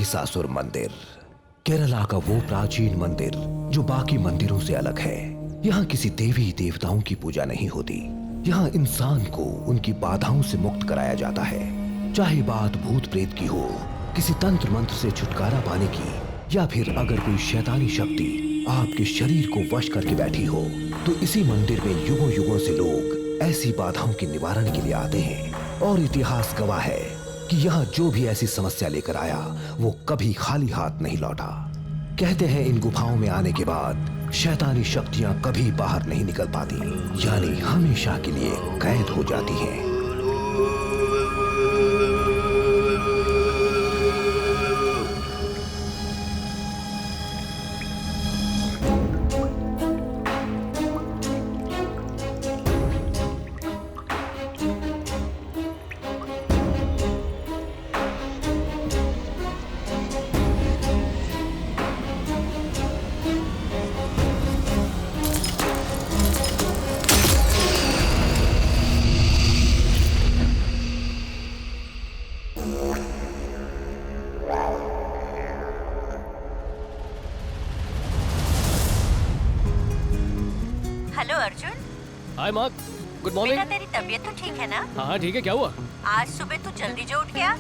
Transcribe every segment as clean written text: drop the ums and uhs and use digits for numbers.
महिषासुर मंदिर, केरला का वो प्राचीन मंदिर जो बाकी मंदिरों से अलग है। यहाँ किसी देवी देवताओं की पूजा नहीं होती। यहाँ इंसान को उनकी बाधाओं से मुक्त कराया जाता है। चाहे बात भूत प्रेत की हो, किसी तंत्र मंत्र से छुटकारा पाने की, या फिर अगर कोई शैतानी शक्ति आपके शरीर को वश करके बैठी हो, तो इसी मंदिर में युगों युगों से लोग ऐसी बाधाओं के निवारण के लिए आते हैं। और इतिहास गवाह है कि यहाँ जो भी ऐसी समस्या लेकर आया वो कभी खाली हाथ नहीं लौटा। कहते हैं इन गुफाओं में आने के बाद शैतानी शक्तियां कभी बाहर नहीं निकल पाती, यानी हमेशा के लिए कैद हो जाती हैं। हेलो अर्जुन। हाय माँ, गुड मॉर्निंग। बेटा तेरी तबीयत तो ठीक है ना? हाँ ठीक है, क्या हुआ? आज सुबह तू जल्दी जो उठ गया।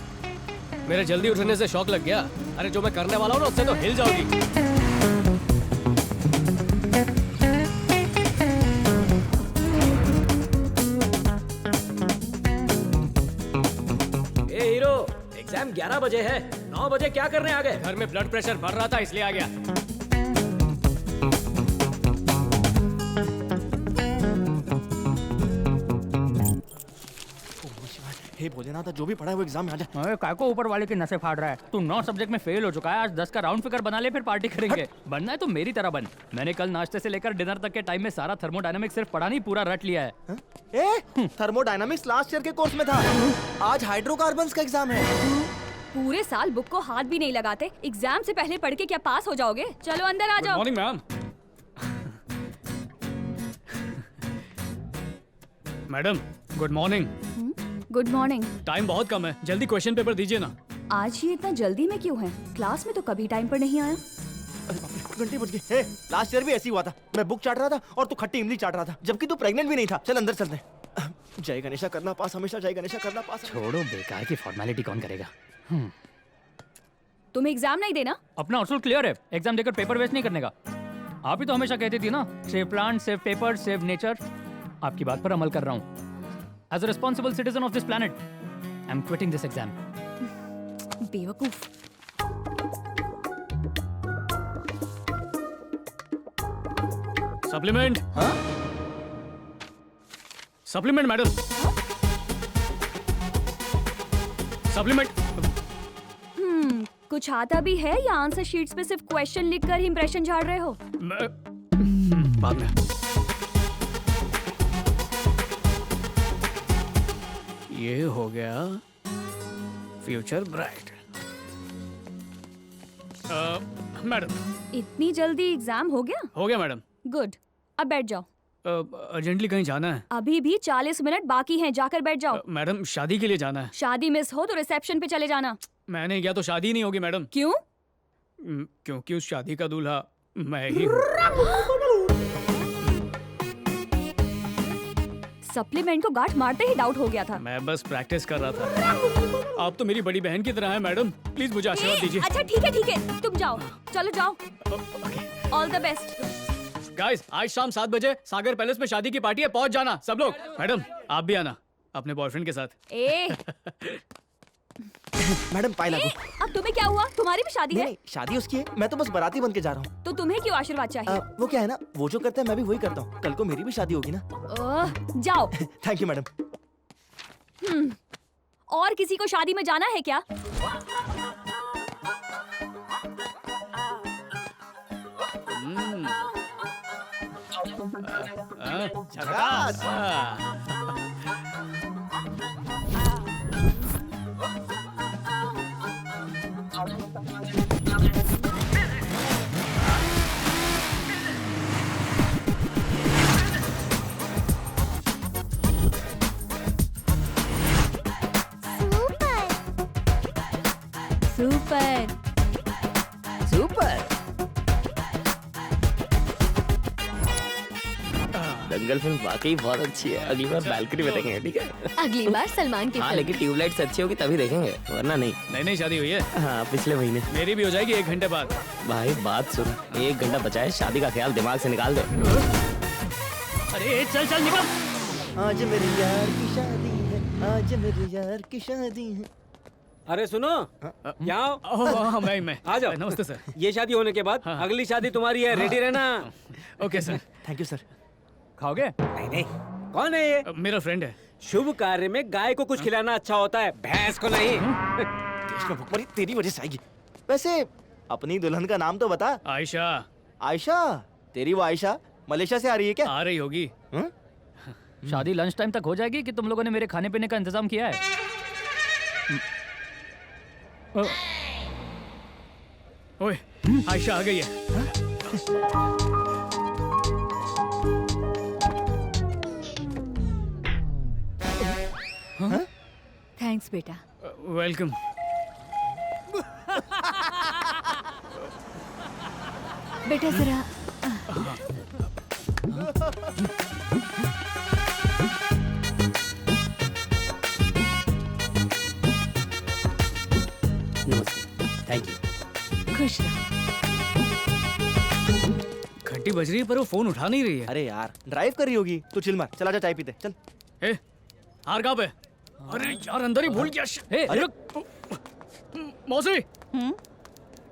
मेरे जल्दी उठने से शौक लग गया। अरे जो मैं करने वाला हूँ ना उससे तो हिल जाओगी। ए हीरो, एग्जाम 11 बजे है, 9 बजे क्या करने आ गए? घर में ब्लड प्रेशर बढ़ रहा था इसलिए आ गया। हे भोलेनाथ, जो भी पढ़ा है वो एग्जाम में आ जाए। अरे काय को ऊपर वाले की नसें फाड़ रहा है? तू 9 सब्जेक्ट में फेल हो चुका है। आज 10 का राउंड फिगर बना ले, फिर पार्टी करेंगे। बनना है तो मेरी तरह बन। मैंने कल नाश्ते से लेकर डिनर तक के टाइम में सारा थर्मोडायनामिक्स सिर्फ पढ़ा नहीं, पूरा रट लिया है। ए, थर्मोडायनामिक्स लास्ट ईयर के कोर्स में था। आज हाइड्रोकार्बन्स का एग्जाम है। पूरे साल बुक को हाथ भी नहीं लगाते, एग्जाम से पहले पढ़ के क्या पास हो जाओगे? चलो अंदर आ जाओ। Morning ma'am. Madam good morning. Good morning. Time बहुत कम है, जल्दी क्वेश्चन पेपर दीजिए ना। आज ये इतना जल्दी में क्यों है? क्लास में तो कभी टाइम पर नहीं आया। अरे बाप रे, घंटे बज गए। लास्ट ईयर भी ऐसी हुआ था। मैं बुक चाट रहा था और तू खट्टी इमली चाट रहा था, जबकि तू प्रेग्नेंट भी नहीं था। चल अंदर चलते हैं। जय गणेशा करना पास, हमेशा जय गणेशा करना पास। छोड़ो, बेकार की फॉर्मेलिटी कौन करेगा। तुम्हें एग्जाम नहीं देना? अपना असूल क्लियर है, एग्जाम देकर पेपर वेस्ट नहीं करने का। आप ही तो हमेशा कहती थी ना, save plant, save paper, save nature. आपकी बात पर अमल कर रहा हूँ। As a responsible citizen of this planet, I'm quitting this exam. बेवकूफ। सप्लीमेंट। हाँ? Supplement madam. बाद कुछ आता भी है या आंसर शीट्स पे सिर्फ क्वेश्चन लिखकर ही इंप्रेशन झाड़ रहे हो? में ये हो गया फ्यूचर ब्राइट। मैडम इतनी जल्दी एग्जाम हो गया? हो गया मैडम। गुड, अब बैठ जाओ। अर्जेंटली कहीं जाना है? अभी भी 40 मिनट बाकी हैं, जाकर बैठ जाओ। मैडम शादी के लिए जाना है। शादी मिस हो तो रिसेप्शन पे चले जाना। मैंने क्या तो शादी नहीं होगी मैडम। क्यों? क्योंकि उस शादी का दूल्हा मैं ही हूँ। सप्लीमेंट को गांठ मारते ही डाउट हो गया था। मैं बस प्रैक्टिस कर रहा था। आप तो मेरी बड़ी बहन की तरह हैं मैडम, प्लीज मुझे आशीर्वाद दीजिए। अच्छा ठीक है, तुम जाओ, चलो जाओ। All the best. गाइस, आज शाम 7 बजे सागर पैलेस में शादी की पार्टी है, पहुंच जाना सब लोग। मैडम आप भी आना अपने बॉयफ्रेंड के साथ। मैडम पाए लागू। अब तुम्हें क्या हुआ? तुम्हारी भी शादी है? नहीं, शादी उसकी है, मैं तो बस बाराती बन के जा रहा हूँ। तो तुम्हें क्यों आशीर्वाद चाहिए? वो क्या है ना, वो जो करता है मैं भी वही करता हूँ। कल को मेरी भी शादी होगी ना। जाओ। Thank you madam. और किसी को शादी में जाना है क्या? झकास। सुपर। सुपर। दंगल फिल्म वाकई बहुत अच्छी है, अगली बार बैल्कनी में देखेंगे, ठीक है? अगली बार सलमान की हाँ फिल्म। लेकिन ट्यूबलाइट्स अच्छी होगी तभी देखेंगे, वरना नहीं। नई नई शादी हुई है। हाँ पिछले महीने। मेरी भी हो जाएगी 1 घंटे बाद। भाई बात सुन, 1 घंटा बचा है, शादी का ख्याल दिमाग से निकाल दे। अरे चल चल निकल। आज मेरे यार की शादी है, आज मेरे यार की शादी है। अरे सुनो, यहाँ आओ। हाँ मैं आ जाओ। नमस्ते सर। ये शादी होने के बाद हाँ। अगली शादी तुम्हारी है, रेडी रहना। Okay sir. Thank you sir. खाओगे? नहीं नहीं, कौन है ये? मेरा फ्रेंड है। शुभ कार्य में गाय को कुछ खिलाना अच्छा होता है, भैंस को नहीं। देश में भुखमरी तेरी वजह से आएगी। वैसे अपनी दुल्हन का नाम तो बता। आयशा। आयशा? तेरी वो आयशा मलेशिया से आ रही है क्या? आ रही होगी। शादी लंच टाइम तक हो जाएगी कि तुम लोगों ने मेरे खाने पीने का इंतजाम किया है? ओए आयशा आ गई है। थैंक्स बेटा। वेलकम। बेटा जरा नमस्ते, थैंक यू। खुश रहो। घंटी बज रही है पर वो फोन उठा नहीं रही है। अरे यार ड्राइव कर रही होगी, तू चिल मार, चला जा चाय पीते चल। ए, हार कहाँ पे? अरे यार अंदर ही भूल गया। अरे रुक। मौसी।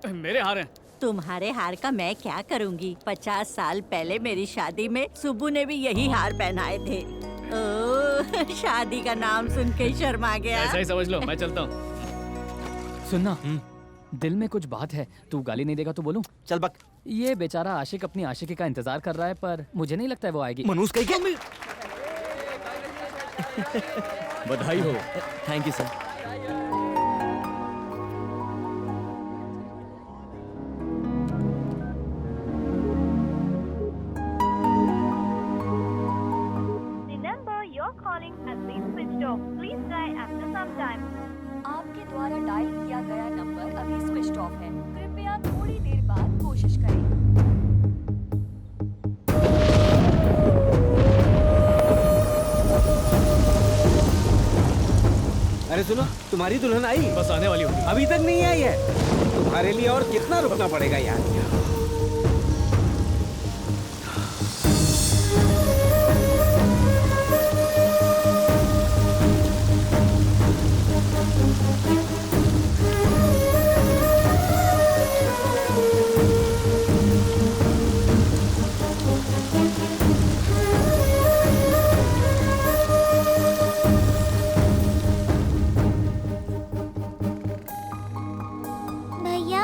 मेरे हार हैं। तुम्हारे हार का मैं क्या करूंगी? 50 साल पहले मेरी शादी में सुब्बू ने भी यही हार पहनाए थे। ओह, शादी का नाम सुन के ही शर्मा गया। ऐसा ही समझ लो, मैं चलता हूँ। सुनना, दिल में कुछ बात है, तू गाली नहीं देगा तो बोलूं? चल बक। ये बेचारा आशिक अपनी आशिकी का इंतजार कर रहा है, पर मुझे नहीं लगता है वो आएगी। मनूस कहीं क्या? बधाई हो। Thank you sir. The number you're calling has been switched off. Please try after some time. आपके द्वारा डायल किया गया नंबर अभी स्विच ऑफ है। कृपया थोड़ी देर बाद कोशिश करें। अरे सुनो, तुम्हारी दुल्हन आई? बस आने वाली होगी। अभी तक नहीं आई है। तुम्हारे लिए और कितना रुकना पड़ेगा यार? भैया,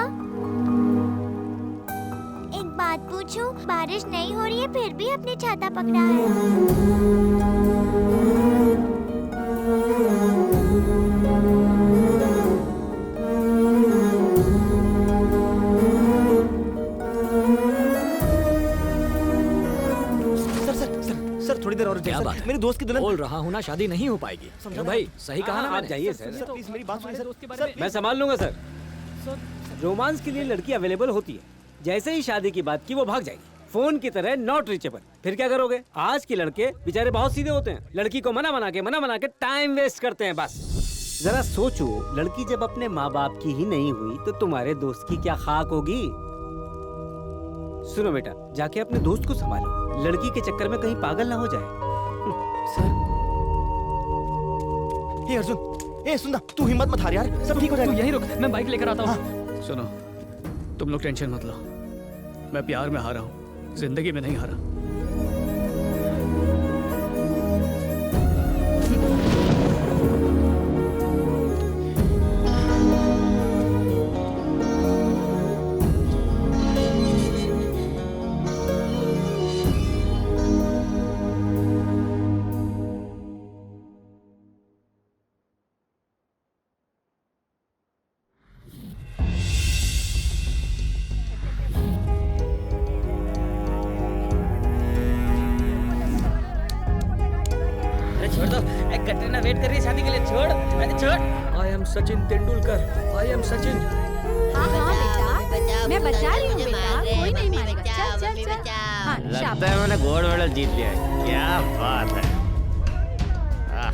एक बात पूछूं? बारिश नहीं हो रही है फिर भी अपने छाता पकड़ा है। सर थोड़ी देर और क्या सर, बात है? मेरे दोस्त की दुल्हन। बोल रहा हूँ ना, शादी नहीं हो पाएगी। समझा भाई सही कहा ना आप मैंने? जाइए सर सर। प्लीज मेरी बात सुनिए दोस्त के सर। बारे मैं संभाल लूंगा सर। रोमांस के लिए लड़की अवेलेबल होती है, जैसे ही शादी की बात की वो भाग जाएगी, फोन की तरह नॉट रीचेबल। फिर क्या करोगे? आज के लड़के बेचारे बहुत सीधे होते हैं, लड़की को मना मना के टाइम वेस्ट करते हैं बस। जरा सोचो, लड़की जब अपने माँ बाप की ही नहीं हुई तो तुम्हारे दोस्त की क्या खाक होगी? सुनो बेटा, जाके अपने दोस्त को संभालो, लड़की के चक्कर में कहीं पागल ना हो जाए। सर हे अर्जुन, ए सुन ना, तू हिम्मत मत हार यार, सब ठीक हो तू जाएगा। यहीं रुक, मैं बाइक लेकर आता हूँ। सुनो, तुम लोग टेंशन मत लो। मैं प्यार में हारा हूँ, जिंदगी में नहीं हारा। कटरीना वेट कर रही है शादी के लिए, छोड़। I am Sachin Tendulkar, I am Sachin. हाँ हाँ बेटा। मैं बचा रही हूँ बेटा, कोई नहीं मारेगा। चल चल चल। हाँ, लगता है मैंने गोल्ड मेडल जीत लिया है। क्या बात है। आह,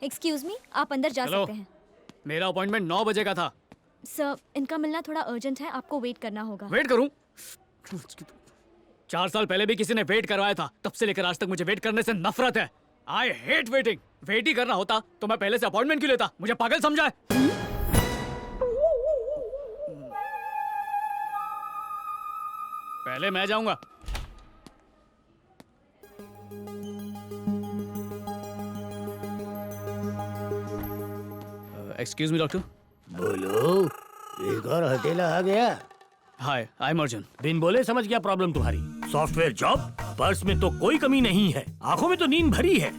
एक्सक्यूज मी, आप अंदर जा चलो। सकते हैं। मेरा अपॉइंटमेंट 9 बजे का था। सर, इनका मिलना थोड़ा अर्जेंट है, आपको वेट करना होगा। वेट करूं? 4 साल पहले भी किसी ने वेट करवाया था, तब से लेकर आज तक मुझे वेट करने से नफरत है। I hate waiting. वेट ही करना होता तो मैं पहले से अपॉइंटमेंट क्यों लेता? मुझे पागल समझा है? पहले मैं जाऊंगा। Excuse me doctor. बोलो, एक और हथेला आ गया। हाय, आई एम अर्जुन। बिन बोले समझ गया प्रॉब्लम तुम्हारी। सॉफ्टवेयर जॉब, पर्स में तो कोई कमी नहीं है, आंखों में तो नींद भरी है,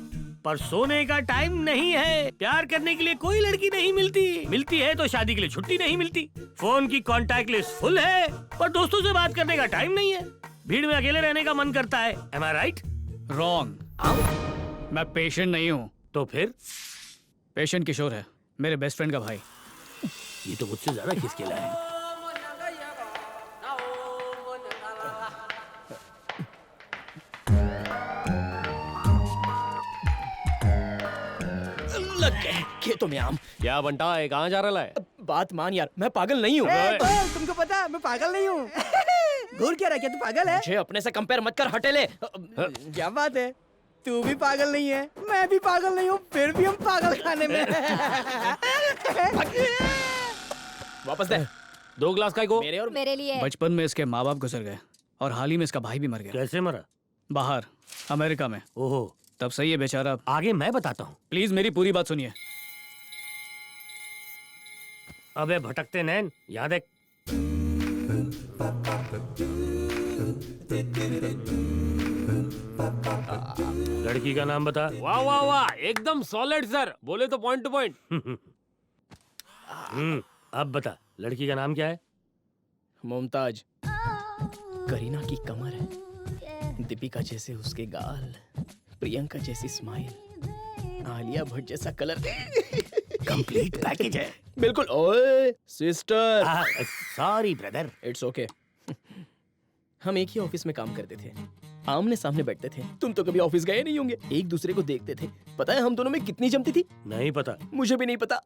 पर सोने का टाइम नहीं है। प्यार करने के लिए कोई लड़की नहीं मिलती, मिलती है तो शादी के लिए छुट्टी नहीं मिलती। फोन की कांटेक्ट लिस्ट फुल है, पर दोस्तों से बात करने का टाइम नहीं है। भीड़ में अकेले रहने का मन करता है। Am I right? रॉन्ग। मैं पेशेंट नहीं हूँ। तो फिर? पेशेंट किशोर है, मेरे बेस्ट फ्रेंड का भाई। ये तो मुझसे ज्यादा खिसकेला है। लग गए खेतों में आम। क्या बंटा है, कहाँ जा रहा है? बात मान यार, मैं पागल नहीं हूँ। तुमको पता है मैं पागल नहीं हूँ। घूर क्या रहा, क्या तू पागल है? मुझे अपने से कंपेयर मत कर, हटेले। क्या बात है, तू भी पागल नहीं है, मैं भी पागल नहीं हूँ, फिर भी हम पागल खाने में। वापस दे। 2 ग्लास का को मेरे और मेरे लिए। बचपन में इसके माँ बाप गुजर गए और हाल ही में इसका भाई भी मर गया। कैसे मरा? बाहर अमेरिका में। ओहो, तब से ये बेचारा। आगे मैं बताता हूँ। प्लीज मेरी पूरी बात सुनिए। अबे भटकते नैन, याद है? लड़की का नाम बता। वाह वाह वाह, एकदम सॉलिड सर, बोले तो पॉइंट टू पॉइंट। अब बता, लड़की का नाम क्या है? मुमताज। करीना की कमर है, दीपिका जैसे उसके गाल, प्रियंका जैसी स्माइल, आलिया भट्ट जैसा कलर। कंप्लीट पैकेज है। बिल्कुल। ओए sister. Sorry brother. It's okay. हम एक ही ऑफिस में काम करते थे, आमने सामने बैठते थे। तुम तो कभी ऑफिस गए नहीं होंगे, एक दूसरे को देखते थे। पता है हम दोनों में कितनी जमती थी? नहीं पता। मुझे भी नहीं पता।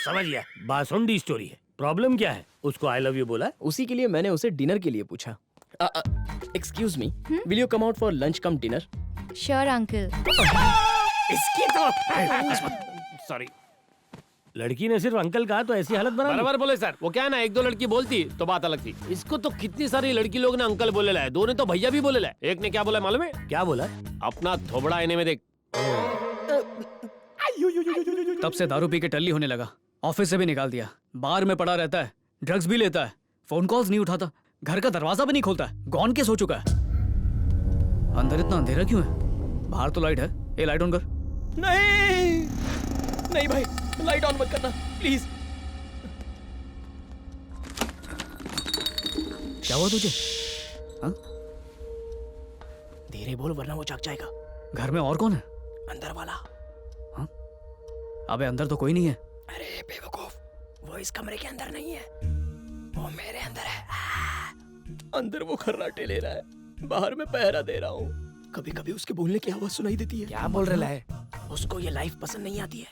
समझ गया, बासुंडी स्टोरी है। प्रॉब्लम क्या है? उसको आई लव यू बोला? उसी के लिए मैंने उसे डिनर के लिए पूछा। Excuse me, will you come out for lunch come dinner? Sure uncle. इसकी तो सॉरी, लड़की ने सिर्फ अंकल कहा तो ऐसी हालत बना दी। बराबर बोले सर। वो क्या ना, 1-2 लड़की बोलती तो बात अलग थी। इसको तो कितनी सारी लड़की लोग ने अंकल बोले लाए, 2 ने तो भैया भी बोले लाए। एक ने क्या बोला मालूम है? क्या बोला? अपना थोबड़ा आईने में देख। तब से दारू पी के टल्ली होने लगा, ऑफिस से भी निकाल दिया, बार में पड़ा रहता है, ड्रग्स भी लेता है, फोन कॉल्स नहीं उठाता, घर का दरवाजा भी नहीं खोलता है। गॉन केस हो चुका है। अंदर इतना अंधेरा क्यों है? बाहर तो लाइट है। ये लाइट ऑन कर। नहीं नहीं भाई, लाइट ऑन मत करना प्लीज। क्या हुआ तुझे? हाँ? धीरे बोल वरना वो जाग जाएगा। घर में और कौन है? अंदर वाला। हाँ? अबे अंदर तो कोई नहीं है। अरे बेवकूफ, वो इस कमरे के अंदर नहीं है, वो मेरे अंदर है। अंदर वो खर्राटे ले रहा है, बाहर मैं पहरा दे रहा हूँ। कभी कभी उसके बोलने की आवाज सुनाई देती है। क्या बोल रहा है? उसको ये लाइफ पसंद नहीं आती है।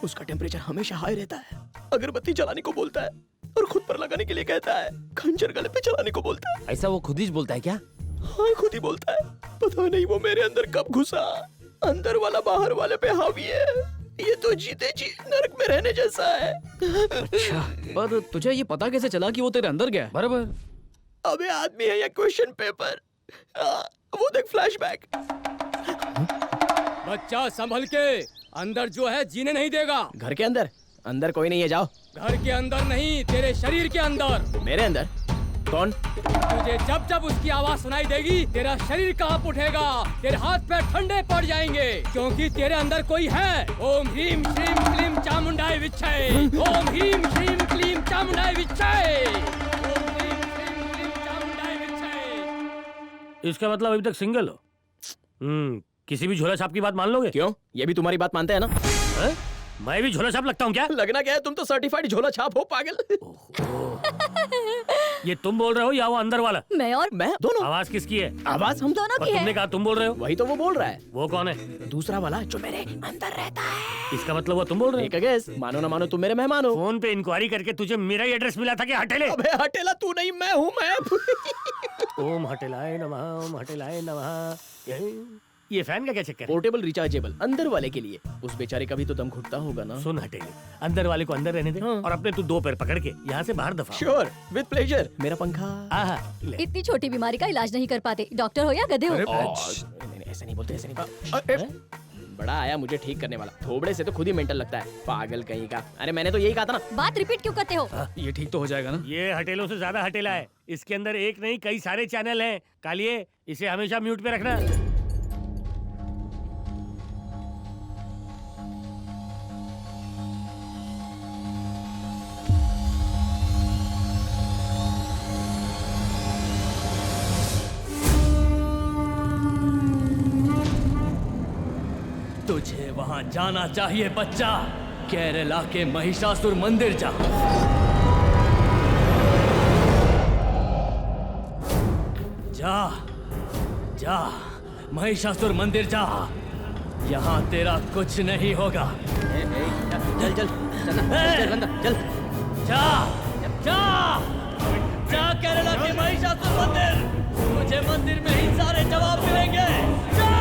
उसका टेम्परेचर हमेशा हाई रहता है। अगरबत्ती जलाने को बोलता है और खुद पर लगाने के लिए कहता है। खंजर गले पे चलाने को बोलता है। ऐसा वो खुद ही बोलता है क्या? हाँ खुद ही बोलता है। पता नहीं वो मेरे अंदर कब घुसा। अंदर वाला बाहर वाले पे हावी है। ये तो जीते जी नरक में रहने जैसा है। अच्छा, पर तुझे ये पता कैसे चला कि वो तेरे अंदर गया है? बराबर। अबे आदमी है या क्वेश्चन पेपर? वो देख फ्लैशबैक। बच्चा संभल के, अंदर जो है जीने नहीं देगा। घर के अंदर? अंदर कोई नहीं है, जाओ। घर के अंदर नहीं, तेरे शरीर के अंदर। मेरे अंदर? कौन? तुझे जब जब उसकी आवाज सुनाई देगी तेरा शरीर कांप उठेगा, तेरे हाथ पैर ठंडे पड़ जाएंगे, क्योंकि तेरे अंदर कोई है। ओम ह्रीम श्रीम क्लीम चामुंडाय विच्छय। ओम ह्रीम श्रीम क्लीम चामुंडाय विच्छय। ओम ह्रीम श्रीम क्लीम चामुंडाय विच्छय। इसका मतलब अभी तक सिंगल हो? किसी भी झोला छाप की बात मान लोगे? क्यों? ये भी तुम्हारी बात मानते हैं ना? है? मैं भी झोला छाप लगता हूँ क्या? लगना क्या है, तुम तो सर्टिफाइड झोला छाप हो पागल। ये तुम बोल रहे हो या वो अंदर वाला? मैं दोनों। आवाज किसकी है? आवाज हम दोनों और तुमने कहा तुम बोल रहे हो? वही तो वो बोल रहा है। वो कौन है? दूसरा वाला जो मेरे अंदर रहता है। इसका मतलब वो तुम बोल रहे हो? एक गेस, मानो ना मानो तुम मेरे मेहमान हो। फोन पे इंक्वायरी करके तुझे मेरा ही एड्रेस मिला था कि हटेले? अबे हटेला तू नहीं, मैं हूँ मैं। ओम हटेलाय नमः, ओम हटेलाय नमः। ये फैन का क्या चक्कर है? पोर्टेबल रिचार्जेबल, अंदर वाले के लिए। उस बेचारे का भी तो दम घुटता होगा ना। सुन हटेले, अंदर वाले को अंदर रहने दे और अपने तू 2 पैर पकड़ के यहाँ से बाहर दफा। Sure, with pleasure. मेरा पंखा। इतनी छोटी बीमारी का इलाज नहीं कर पाते, डॉक्टर हो या गधे हो। नहीं, ऐसे नहीं बोलते, ऐसे नहीं। बड़ा आया मुझे ठीक करने वाला, थोबड़े से तो खुद ही मेंटल लगता है, पागल कहीं का। अरे मैंने तो यही कहा था ना। बात रिपीट क्यों करते हो? ये ठीक तो हो जाएगा ना? ये हटेलों से ज्यादा हटेला है। इसके अंदर एक नहीं कई सारे चैनल हैं। कालिए, इसे हमेशा म्यूट पे रखना। तुझे वहाँ जाना चाहिए बच्चा, केरला के महिषासुर मंदिर जा। जा जा महिषासुर मंदिर जा, यहाँ तेरा कुछ नहीं होगा। चल चल चल जा जा जा केरला के महिषासुर मंदिर, मुझे मंदिर में ही सारे जवाब मिलेंगे। जा।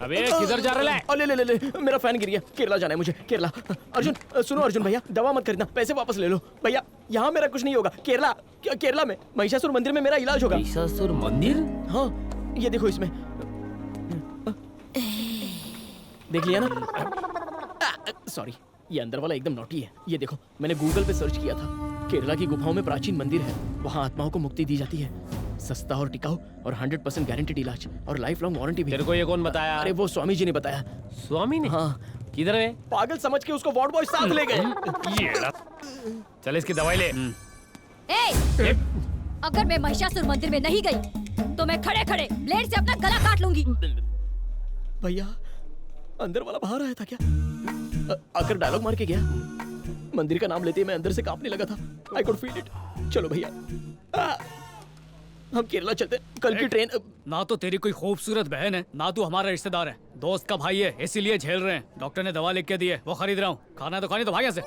अबे किधर जा रहा है? ले ले ले ले, मेरा फैन गिर गया। केरला जाना है मुझे, केरला। अर्जुन सुनो, अर्जुन भैया दवा मत खरीदना, पैसे वापस ले लो भैया। यहाँ मेरा कुछ नहीं होगा। केरला में महिषासुर मंदिर में मेरा इलाज होगा। महिषासुर मंदिर? हाँ, ये देखो इसमें देख लिया ना? सॉरी, ये अंदर वाला एकदम नॉटी है। ये देखो, मैंने गूगल पे सर्च किया था। केरला की गुफाओं में प्राचीन मंदिर है, वहाँ आत्माओं को मुक्ति दी जाती है। सस्ता और टिकाऊ और 100% गारंटीड इलाज और लाइफ लॉन्ग वारंटी भी। तेरे को ये कौन बताया? अरे वो स्वामी जी ने बताया। स्वामी ने? हाँ। किधर है? पागल समझ के उसको वार्ड बॉय साथ ले गए। चल इसकी दवाई ले। ए, अगर मैं महिषासुर मंदिर में नहीं गई तो मैं खड़े खड़े ब्लेड से अपना गला काट लूंगी। भैया, अंदर वाला बाहर आया था क्या? आकर डायलॉग मार के गया। मंदिर का नाम लेते ही मैं अंदर से कांपने लगा था। I could feel it. चलो भैया, हम केरला चलते। कल की ट्रेन। ना तो तेरी कोई खूबसूरत बहन है, ना तू हमारा रिश्तेदार है, दोस्त का भाई है, इसीलिए झेल रहे हैं। डॉक्टर ने दवा लिख के दी है, वो खरीद रहा हूँ। खाना तो खानी तो भाई से।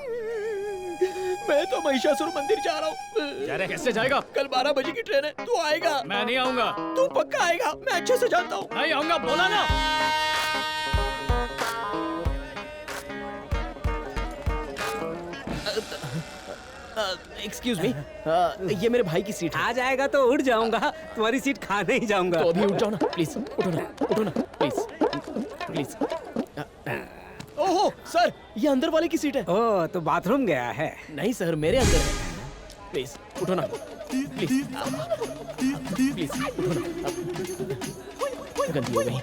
मैं तो महिषासुर मंदिर जा रहा हूँ। जा रहे? कैसे जाएगा? कल 12 बजे की ट्रेन है, तू आएगा? मैं नहीं आऊंगा। तू पक्का आएगा? मैं अच्छे से जानता हूँ। नहीं आऊंगा, बोला ना। एक्सक्यूज मी, ये मेरे भाई की सीट है। आ जाएगा तो उठ जाऊंगा, तुम्हारी सीट खा नहीं जाऊंगा। तो अभी उठ जाओ ना प्लीज। उठो ना प्लीज प्लीज। ओहो सर, ये अंदर वाले की सीट है। ओह, तो बाथरूम गया है? नहीं सर, मेरे अंदर है। प्लीज उठो ना, प्लीज प्लीज उठो ना। गलती हो गई।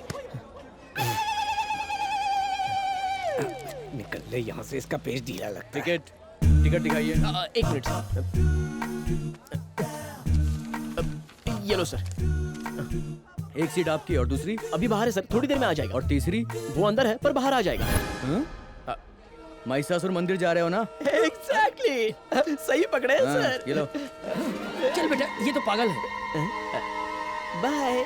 निकल ले यहाँ से, इसका पेज ढीला लगता है। टिकट दिखाइए। 1 मिनट सर। ये लो सर। एक सीट आपकी और दूसरी? अभी बाहर है सर, थोड़ी देर में आ जाएगा। और तीसरी? वो अंदर है पर बाहर आ जाएगा। महिषासुर मंदिर जा रहे हो ना? एग्जैक्टली, सही पकड़े हैं सर। ये लो। चल बेटा, ये तो पागल है। बाय।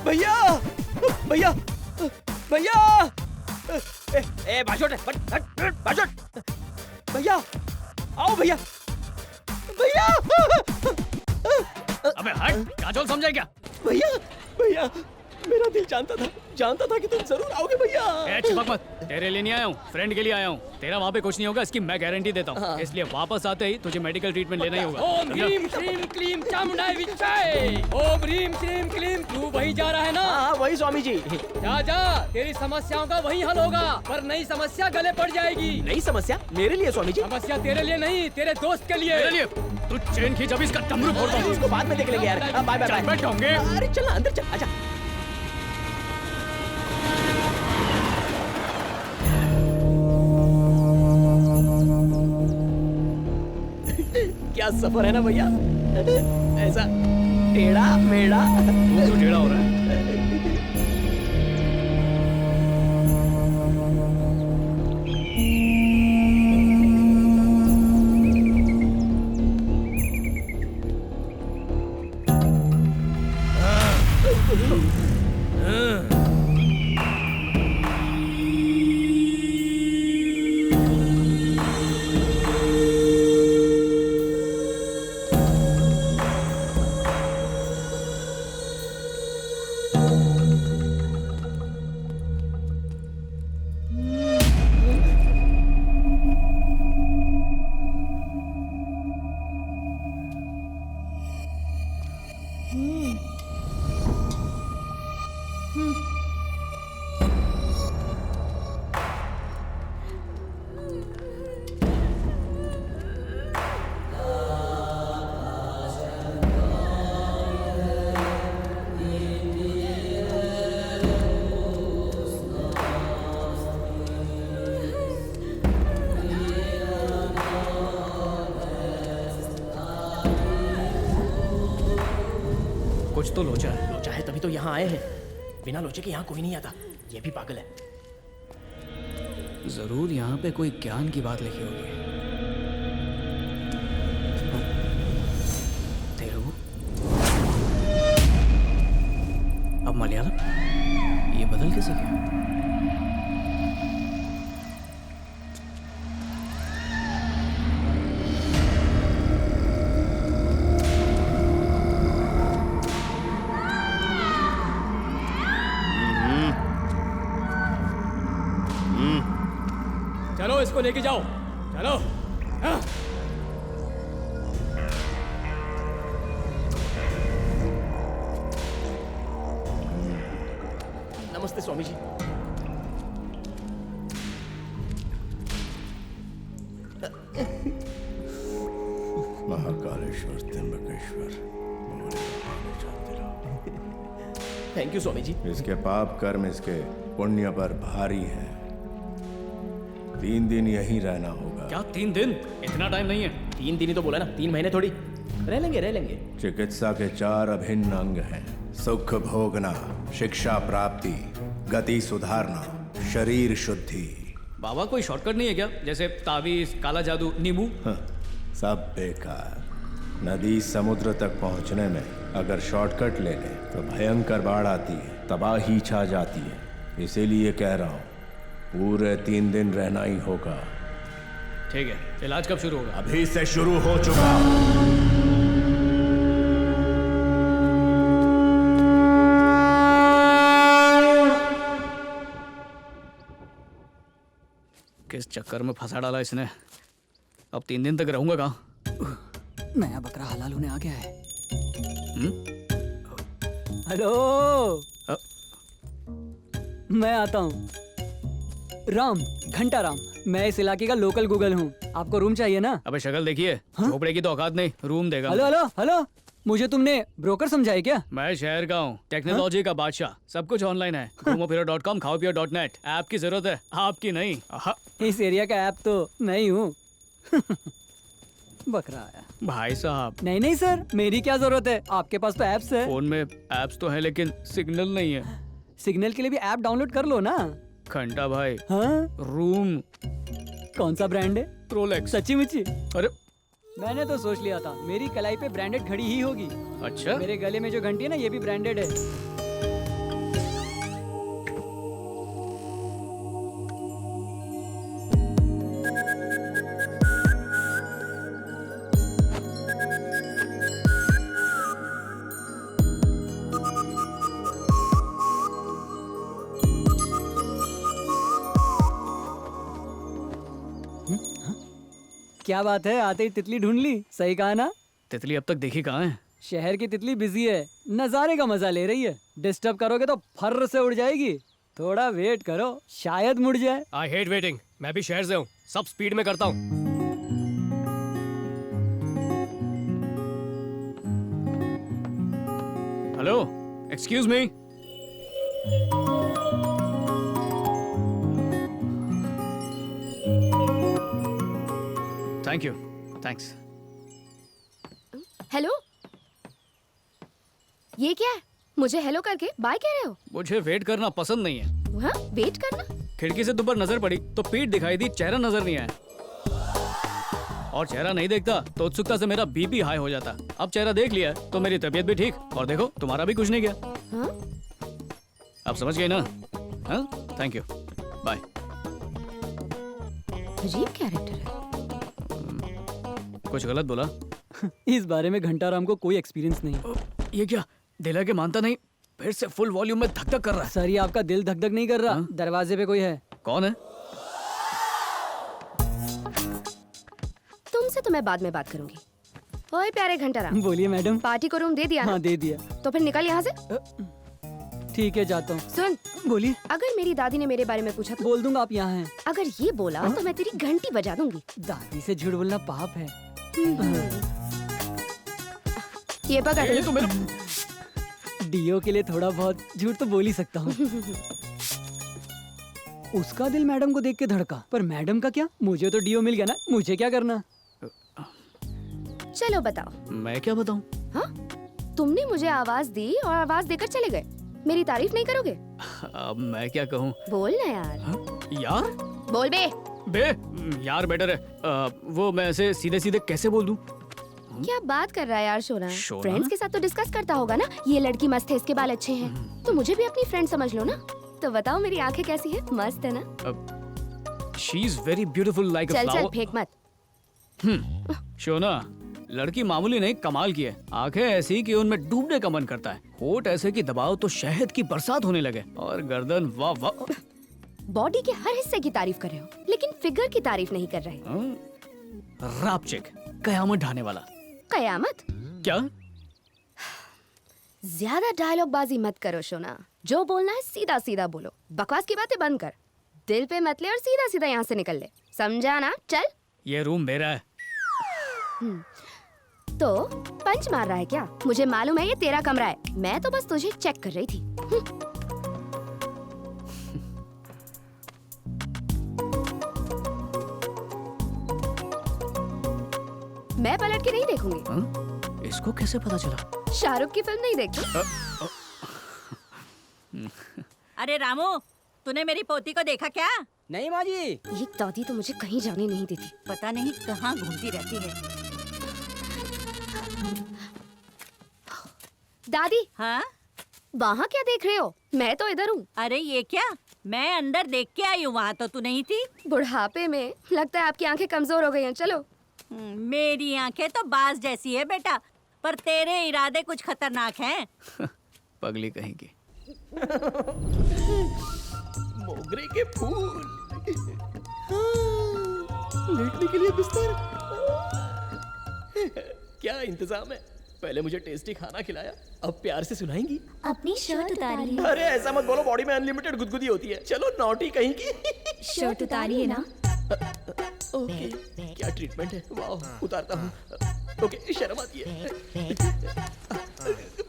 भैया भैया भैया, ए बाजोट बाजोट, भैया आओ भैया। भैया अबे हट, काजोल समझे क्या? भैया भैया मेरा दिल जानता था कि तुम जरूर आओगे भैया। ए, चिपक मत, तेरे लिए नहीं आया हूँ, फ्रेंड के लिए आया हूँ। तेरा वहाँ पे कुछ नहीं होगा, इसकी मैं गारंटी देता हूँ। इसलिए वापस आते ही तुझे मेडिकल ट्रीटमेंट लेना ही होगा। ओम ह्रीम श्रीम क्लीम चामुंडाई विच्चाय। ओम ह्रीम श्रीम क्लीम। तू वही जा रहा है ना? हाँ वही स्वामी जी। जा तेरी समस्याओं का वही हल होगा, पर नई समस्या गले पड़ जाएगी। नई समस्या मेरे लिए स्वामी जी? समस्या तेरे लिए नहीं, तेरे दोस्त के लिए। मेरे लिए? तू चेन खींच, अभी इसका डमरू फोड़ दूँ। उसको बाद में देख लेंगे यार। Bye bye bye. बैठ होंगे। अरे चल अंदर चल, आजा। क्या सफर है ना भैया, ऐसा टेढ़ा मेढ़ा। तू टेढ़ा हो रहा है। कुछ तो लोचा है। लोचा है तभी तो यहाँ आए हैं, बिना लोचे के यहाँ कोई नहीं आता। ये भी पागल है। जरूर यहाँ पे कोई ज्ञान की बात लिखी होगी। तेलुगु, अब मलयालम, ये बदल कैसे गया? चलो इसको लेके जाओ, चलो। हाँ। नमस्ते स्वामी जी। Mahakaleshwar Trimbakeshwar thank you Swami ji. इसके पाप कर्म इसके पुण्य पर भारी है। 3 दिन यहीं रहना होगा। क्या 3 दिन? इतना टाइम नहीं है। 3 दिन ही तो बोला ना, 3 महीने थोड़ी। रह लेंगे। चिकित्सा के 4 अभिन्न अंग हैं। सुख भोगना, शिक्षा प्राप्ति, गति सुधारना, शरीर शुद्धि। बाबा कोई शॉर्टकट नहीं है क्या? जैसे ताबीज, काला जादू, नींबू? सब बेकार। नदी समुद्र तक पहुंचने में अगर शॉर्टकट ले ले तो भयंकर बाढ़ आती है, तबाही छा जाती है। इसीलिए कह रहा हूं, पूरे 3 दिन रहना ही होगा। ठीक है, इलाज कब शुरू होगा? अभी से शुरू हो चुका। किस चक्कर में फंसा डाला इसने? अब 3 दिन तक रहूंगा कहाँ? नया बकरा हलाल होने आ गया है। हेलो, मैं आता हूँ। राम, घंटा राम। मैं इस इलाके का लोकल गूगल हूँ। आपको रूम चाहिए ना? अबे शक्ल देखिए, झोपड़े की तो औकात नहीं, रूम देगा। हेलो, मुझे तुमने ब्रोकर समझा है क्या? मैं शहर का हूँ, टेक्नोलॉजी का बादशाह। सब कुछ ऑनलाइन है। घूमोफिरो.com, खाओपियो.net। ऐप की जरूरत है, आपकी नहीं। इस एरिया का ऐप तो मैं ही हूँ। बकरा आया। भाई साहब। नहीं सर, मेरी क्या जरूरत है? आपके पास तो ऐप्स है। फोन में ऐप्स तो है लेकिन सिग्नल नहीं है। सिग्नल के लिए भी ऐप डाउनलोड कर लो ना। घंटा भाई। हाँ? रूम कौन सा ब्रांड है? रोलेक्स। सच्ची मुच्ची? अरे मैंने तो सोच लिया था मेरी कलाई पे ब्रांडेड घड़ी ही होगी। अच्छा? मेरे गले में जो घंटी है ना, ये भी ब्रांडेड है। क्या बात है, आते ही तितली ढूंढ ली। सही कहा ना? तितली अब तक देखी कहाँ है? शहर की तितली बिजी है, नजारे का मजा ले रही है। डिस्टर्ब करोगे तो फर्र से उड़ जाएगी। थोड़ा वेट करो, शायद मुड़ जाए। I hate waiting. मैं भी शहर से हूँ, सब स्पीड में करता हूँ। Hello, excuse me. Thank you, thanks. Hello, ये क्या है? मुझे हेलो करके बाय कह रहे हो? मुझे वेट करना पसंद नहीं है। हाँ, वेट करना? खिड़की से दोपहर नजर पड़ी तो पीठ दिखाई दी, चेहरा नजर नहीं आया। और चेहरा नहीं देखता तो उत्सुकता से मेरा बीपी हाई हो जाता। अब चेहरा देख लिया तो मेरी तबीयत भी ठीक, और देखो तुम्हारा भी कुछ नहीं गया। हाँ? अब समझ गए ना? हाँ, थैंक यू, बाय। अजीब कैरेक्टर है। कुछ गलत बोला? इस बारे में घंटाराम को कोई एक्सपीरियंस नहीं। ये क्या, दिल के मानता नहीं, फिर से फुल वॉल्यूम में धक धक कर रहा है। सर, ये आपका दिल धक धक नहीं कर रहा। दरवाजे पे कोई है। कौन है? तुमसे तो मैं बाद में बात करूंगी। ओए प्यारे घंटाराम। बोलिए मैडम। पार्टी को रूम दे दिया ना? हाँ, दे दिया। तो फिर निकल यहाँ से। ठीक है, जाता हूँ। सुन, बोलिए। अगर मेरी दादी ने मेरे बारे में पूछा तो? बोल दूंगा आप यहाँ हैं। अगर ये बोला तो मैं तेरी घंटी बजा दूंगी। दादी से झूठ बोलना पाप है। ये पकड़। ये तो मेरा डीओ के लिए थोड़ा बहुत झूठ तो बोल ही सकता हूँ। उसका दिल मैडम को देख के धड़का, पर मैडम का क्या? मुझे तो डीओ मिल गया ना, मुझे क्या करना? चलो बताओ। मैं क्या बताऊं? हाँ? तुमने मुझे आवाज दी और आवाज देकर चले गए। मेरी तारीफ नहीं करोगे? अब मैं क्या कहूँ? बोल ना यार। यार? बोल बे। यार बेटर है। वो मैं ऐसे सीधे सीधे कैसे बोल दूं? क्या बात कर रहा है यार शोना? शोना? फ्रेंड्स के साथ तो डिस्कस करता होगा ना। ये लड़की मस्त है, इसके बाल अच्छे हैं, तो मुझे भी अपनी फ्रेंड समझ लो ना। तो बताओ मेरी आंखें कैसी है? मस्त है ना? She is very beautiful like a चल flower. चल फेंक मत। शोना, लड़की मामूली नहीं, कमाल की है। आंखें ऐसी कि उनमें डूबने का मन करता है। होठ ऐसे कि दबाओ तो शहद की बरसात होने लगे। और गर्दन, वाह वाह। बॉडी के हर हिस्से की तारीफ कर रहे हो, लेकिन फिगर की तारीफ नहीं कर रहे। राप चेक, कयामत ढाने वाला। कयामत? क्या? ज्यादा डायलॉग बाजी मत करो शोना। जो बोलना है सीधा सीधा बोलो। बकवास की बातें बंद कर। दिल पे मत ले और सीधा सीधा यहाँ से निकल ले। समझा ना? चल। ये रूम मेरा है। तो पंच मार रहा है क्या? मुझे मालूम है ये तेरा कमरा है। मैं तो बस तुझे चेक कर रही थी। मैं पलट के नहीं देखूंगी। इसको कैसे पता चला? शाहरुख की फिल्म नहीं देखती? अरे रामू, तूने मेरी पोती को देखा क्या? नहीं माँ जी। ये दादी तो मुझे कहीं जाने नहीं देती। पता नहीं कहाँ घूमती रहती है। दादी। हाँ? वहाँ क्या देख रहे हो? मैं तो इधर हूँ। अरे ये क्या? मैं अंदर देख के आई हूँ, वहाँ तो तू नहीं थी। बुढ़ापे में लगता है आपकी आंखें कमजोर हो गई हैं। चलो। मेरी आंखें तो बाज जैसी है बेटा, पर तेरे इरादे कुछ खतरनाक हैं। पगली कहीं की। मोगरे के फूल। लेटने के लिए बिस्तर। क्या इंतजाम है? पहले मुझे टेस्टी खाना खिलाया, अब प्यार से सुनाएंगी। अपनी शर्ट उतारिए। अरे ऐसा मत बोलो, बॉडी में अनलिमिटेड गुदगुदी होती है। चलो नॉटी कहीं की। शर्ट उतारिए ना। ओके, क्या ट्रीटमेंट है? वाह, उतारता हूँ। ओके, शर्म आती है।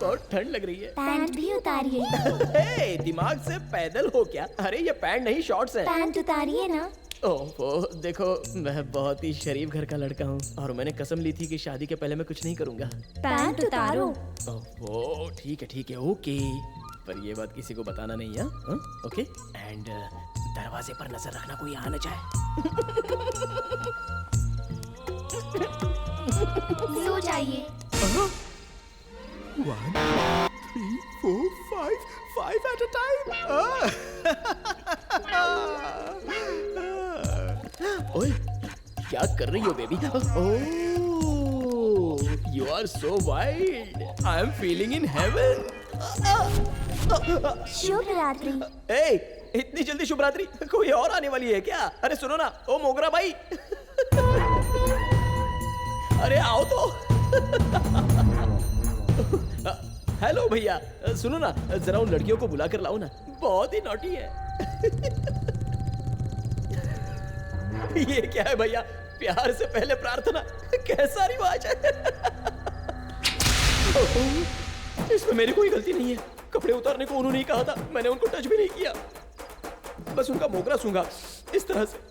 बहुत ठंड लग रही है। पैंट भी उतारिए। दिमाग से पैदल हो क्या? अरे ये पैंट नहीं, शॉर्ट्स हैं। पैंट उतारिए ना। ओह, देखो मैं बहुत ही शरीफ घर का लड़का हूँ और मैंने कसम ली थी कि शादी के पहले मैं कुछ नहीं करूँगा। पैंट उतारो। ओह, ठीक है, ओके। पर ये बात किसी को बताना नहीं है, हाँ? ओके। एंड दरवाजे पर नजर रखना, कोई आ न जाए। सो जाइए। 1 3 4 5 at a time। ओए, क्या कर रही हो baby? Oh, you are so wild. I am feeling in heaven. शुभ रात्रि। इतनी जल्दी शुभ रात्रि? कोई और आने वाली है क्या? अरे सुनो ना, ओ मोगरा भाई। अरे आओ तो। हेलो भैया, सुनो ना, जरा उन लड़कियों को बुला कर लाओ ना, बहुत ही नॉटी है। ये क्या है भैया, प्यार से पहले प्रार्थना, कैसा रिवाज है। इसमें मेरी कोई गलती नहीं है, कपड़े उतारने को उन्होंने ही कहा था, मैंने उनको टच भी नहीं किया, बस उनका मोगरा सूंघा इस तरह से।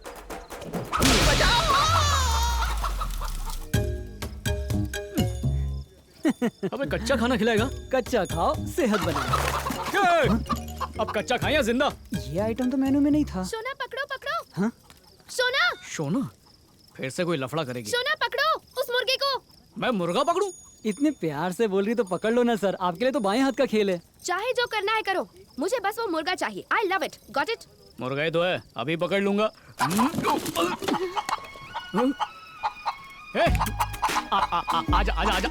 अबे कच्चा खाना खिलाएगा? कच्चा खाओ, सेहत बनेगी। अब कच्चा खाएं या जिंदा? ये आइटम तो मेनू में नहीं था। सोना पकड़ो पकड़ो। हाँ? सोना सोना फिर से कोई लफड़ा करेगी। सोना पकड़ो उस मुर्गे को। मैं मुर्गा पकड़ूं? इतने प्यार से बोल रही तो पकड़ लो ना सर, आपके लिए तो बाएं हाथ का खेल है। चाहे जो करना है करो, मुझे बस वो मुर्गा चाहिए। I love it, got it. मुर्गा ही तो है, अभी पकड़ लूंगा। ए, आजा आजा आजा।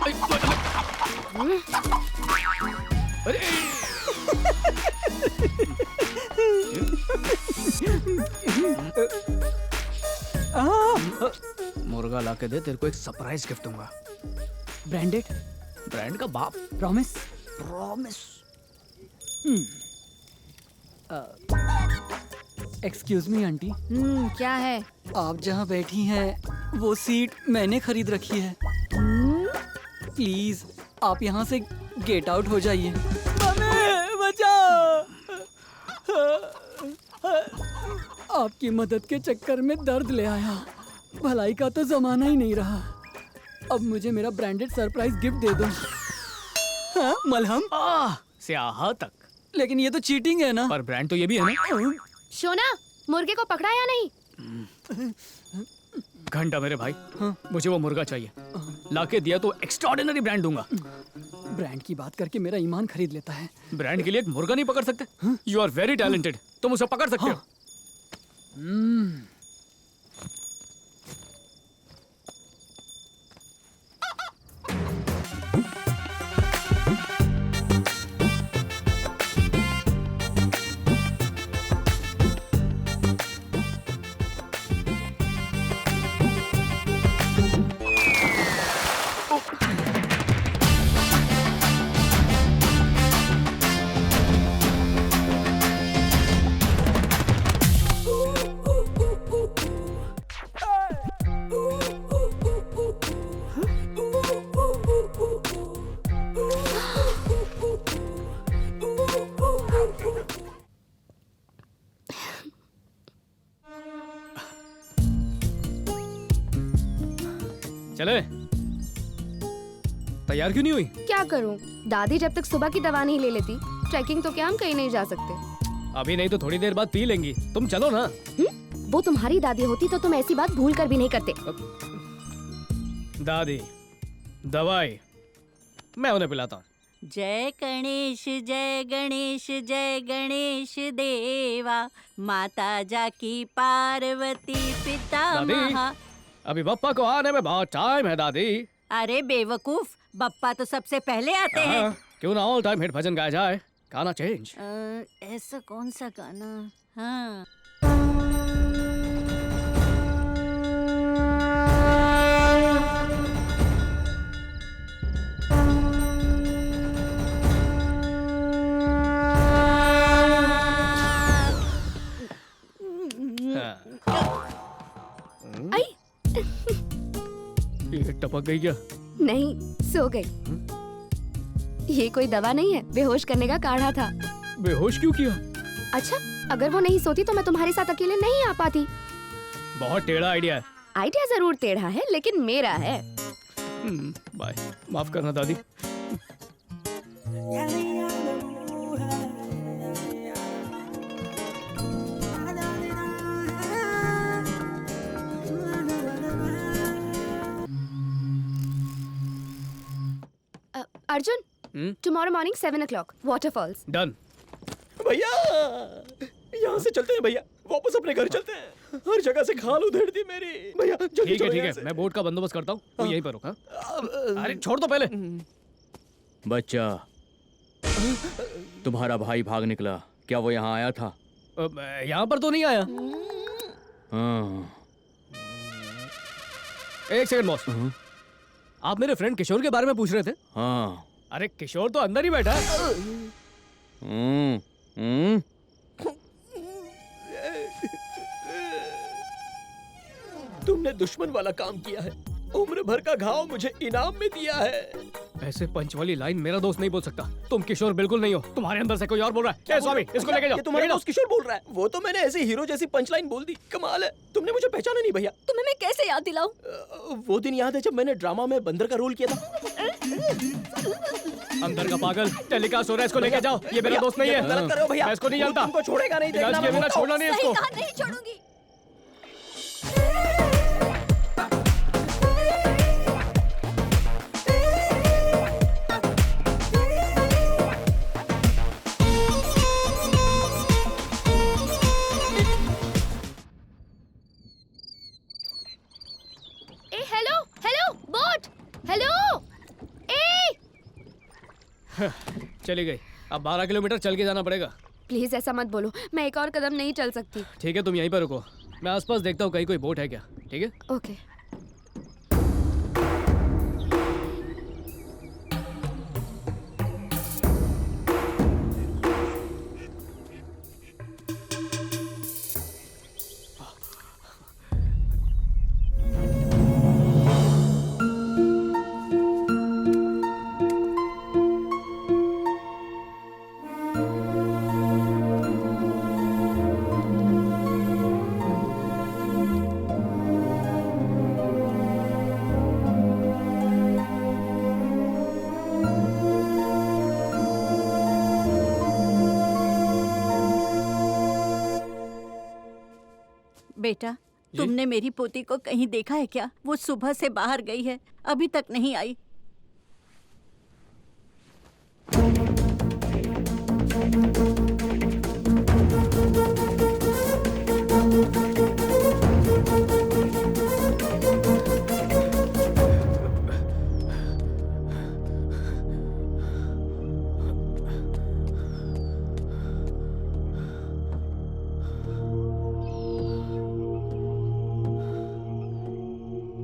अरे मुर्गा लाके दे, तेरे को एक सरप्राइज गिफ्ट दूंगा। ब्रांडेड? ब्रांड का बाप। Promise? Promise. Excuse me aunty. क्या है? आप जहाँ बैठी हैं वो सीट मैंने खरीद रखी है। प्लीज आप यहाँ से गेट आउट हो जाइए। बचाओ! आपकी मदद के चक्कर में दर्द ले आया, भलाई का तो जमाना ही नहीं रहा। अब मुझे मेरा ब्रांडेड सरप्राइज गिफ्ट दे दो। हाँ, मलहम से आहा तक। लेकिन ये तो चीटिंग है ना। पर ब्रांड तो ये भी है ना। सोना मुर्गे को पकड़ा या नहीं? घंटा मेरे भाई, मुझे वो मुर्गा चाहिए। लाके दिया तो एक्स्ट्राऑर्डिनरी ब्रांड दूंगा। ब्रांड की बात करके मेरा ईमान खरीद लेता है। ब्रांड के लिए एक मुर्गा नहीं पकड़ सकते? यू आर वेरी टैलेंटेड, तुम उसे पकड़ सकते हो। चले, तैयार क्यों नहीं हुई? क्या करूं? दादी जब तक सुबह की दवा नहीं ले लेती, ट्रैकिंग तो क्या हम कहीं नहीं जा सकते। अभी नहीं तो थोड़ी देर बाद पी लेंगी, तुम चलो ना। वो तुम्हारी दादी होती तो तुम ऐसी बात भूल कर भी नहीं करते। दादी, दवाई मैं उन्हें पिलाता हूँ। जय गणेश जय गणेश जय गणेश देवा, माता जाकी पार्वती पिता दादी, महा। अभी बप्पा को आने में बहुत टाइम है दादी। अरे बेवकूफ, बप्पा तो सबसे पहले आते हैं। क्यों ना ऑल टाइम हिट भजन गाया जाए, गाना चेंज। ऐसा कौन सा गाना? हाँ, ये टपक गई क्या? नहीं, सो गई। ये कोई दवा नहीं है, बेहोश करने का काढ़ा था। बेहोश क्यों किया? अच्छा, अगर वो नहीं सोती तो मैं तुम्हारे साथ अकेले नहीं आ पाती। बहुत टेढ़ा आइडिया है। आइडिया जरूर टेढ़ा है, लेकिन मेरा है। बाय, माफ करना दादी। Arjun, tomorrow morning 7 o'clock, waterfalls. Done. भैया यहाँ से चलते हैं भैया, वापस अपने घर चलते हैं। हर जगह से खाल उधेड़ दी मेरी। भैया जल्दी ठीक है चलो ठीक यहाँ है, मैं बोट का बंदोबस्त करता हूँ, वो यहीं पर रुका। अरे छोड़ दो पहले। बच्चा, तुम्हारा भाई भाग निकला, क्या वो यहाँ आया था? यहाँ पर तो नहीं आया। हाँ। एक सेकंड बॉस, आप मेरे फ्रेंड किशोर के बारे में पूछ रहे थे? हाँ। अरे किशोर तो अंदर ही बैठा है। तुमने दुश्मन वाला काम किया है, उम्र भर का घाव मुझे इनाम में दिया है। ऐसे पंच वाली लाइन मेरा दोस्त नहीं बोल सकता। तुम किशोर बिल्कुल नहीं हो, तुम्हारे अंदर से कोई और बोल रहा है। ए स्वामी, इसको लेके जाओ। ये तुम्हारा दोस्त किशोर बोल रहा है। वो तो मैंने ऐसे हीरो जैसी पंचलाइन बोल दी। कमाल है, तुमने मुझे पहचाना नहीं भैया। तुम्हें मैं कैसे याद दिलाऊं? वो दिन याद है जब मैंने ड्रामा में बंदर का रोल किया था? अंदर का पागल टेलीकास्ट हो रहा है, इसको लेके जाओ। ये मेरा दोस्त नहीं है। गलत कर रहे हो भैया। मैं इसको नहीं जानता। तुमको छोड़ेगा नहीं, इलाज देखना। किए बिना छोड़ना नहीं इसको। नहीं छोड़ूंगी। हेलो हेलो बोट, हेलो। चली गई। अब 12 किलोमीटर चल के जाना पड़ेगा। प्लीज ऐसा मत बोलो, मैं एक और कदम नहीं चल सकती। ठीक है, तुम यहीं पर रुको, मैं आसपास देखता हूँ कहीं कोई बोट है क्या। ठीक है? ओके। बेटा, तुमने मेरी पोती को कहीं देखा है क्या? वो सुबह से बाहर गई है, अभी तक नहीं आई।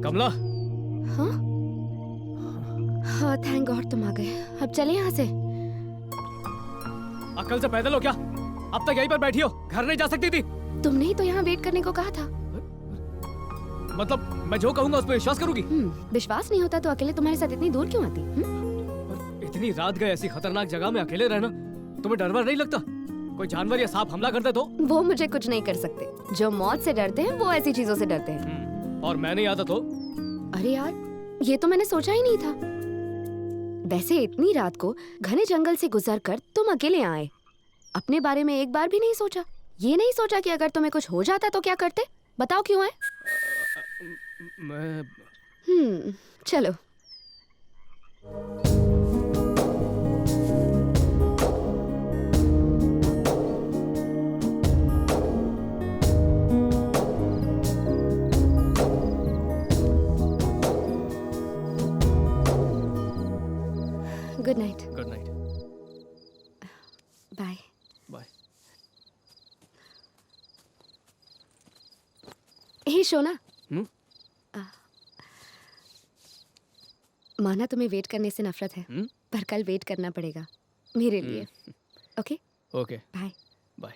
कमला। हाँ हाँ, थैंक गॉड तुम आ गए। अब चले यहाँ से। अक्ल से पैदल हो क्या? अब तक यहीं पर बैठी हो, घर नहीं जा सकती थी? तुमने ही तो यहाँ वेट करने को कहा था। मतलब मैं जो कहूँगा उस पर विश्वास करूंगी? विश्वास नहीं होता तो अकेले तुम्हारे साथ इतनी दूर क्यों आती? इतनी रात गए ऐसी खतरनाक जगह में अकेले रहना, तुम्हें डर वर नहीं लगता? कोई जानवर या सांप हमला करते तो? वो मुझे कुछ नहीं कर सकते। जो मौत से डरते हैं वो ऐसी चीजों से डरते हैं। और मैं नहीं आता तो? अरे यार, ये तो मैंने सोचा ही नहीं था। वैसे इतनी रात को घने जंगल से गुजर कर तुम अकेले आए, अपने बारे में एक बार भी नहीं सोचा? ये नहीं सोचा कि अगर तुम्हें कुछ हो जाता तो क्या करते? बताओ क्यों आए? मैं चलो। Good night. Good night. Bye. Bye. Hey Shona, माना तुम्हें वेट करने से नफरत है, पर कल वेट करना पड़ेगा मेरे लिए। ओके? ओके। बाय। बाय।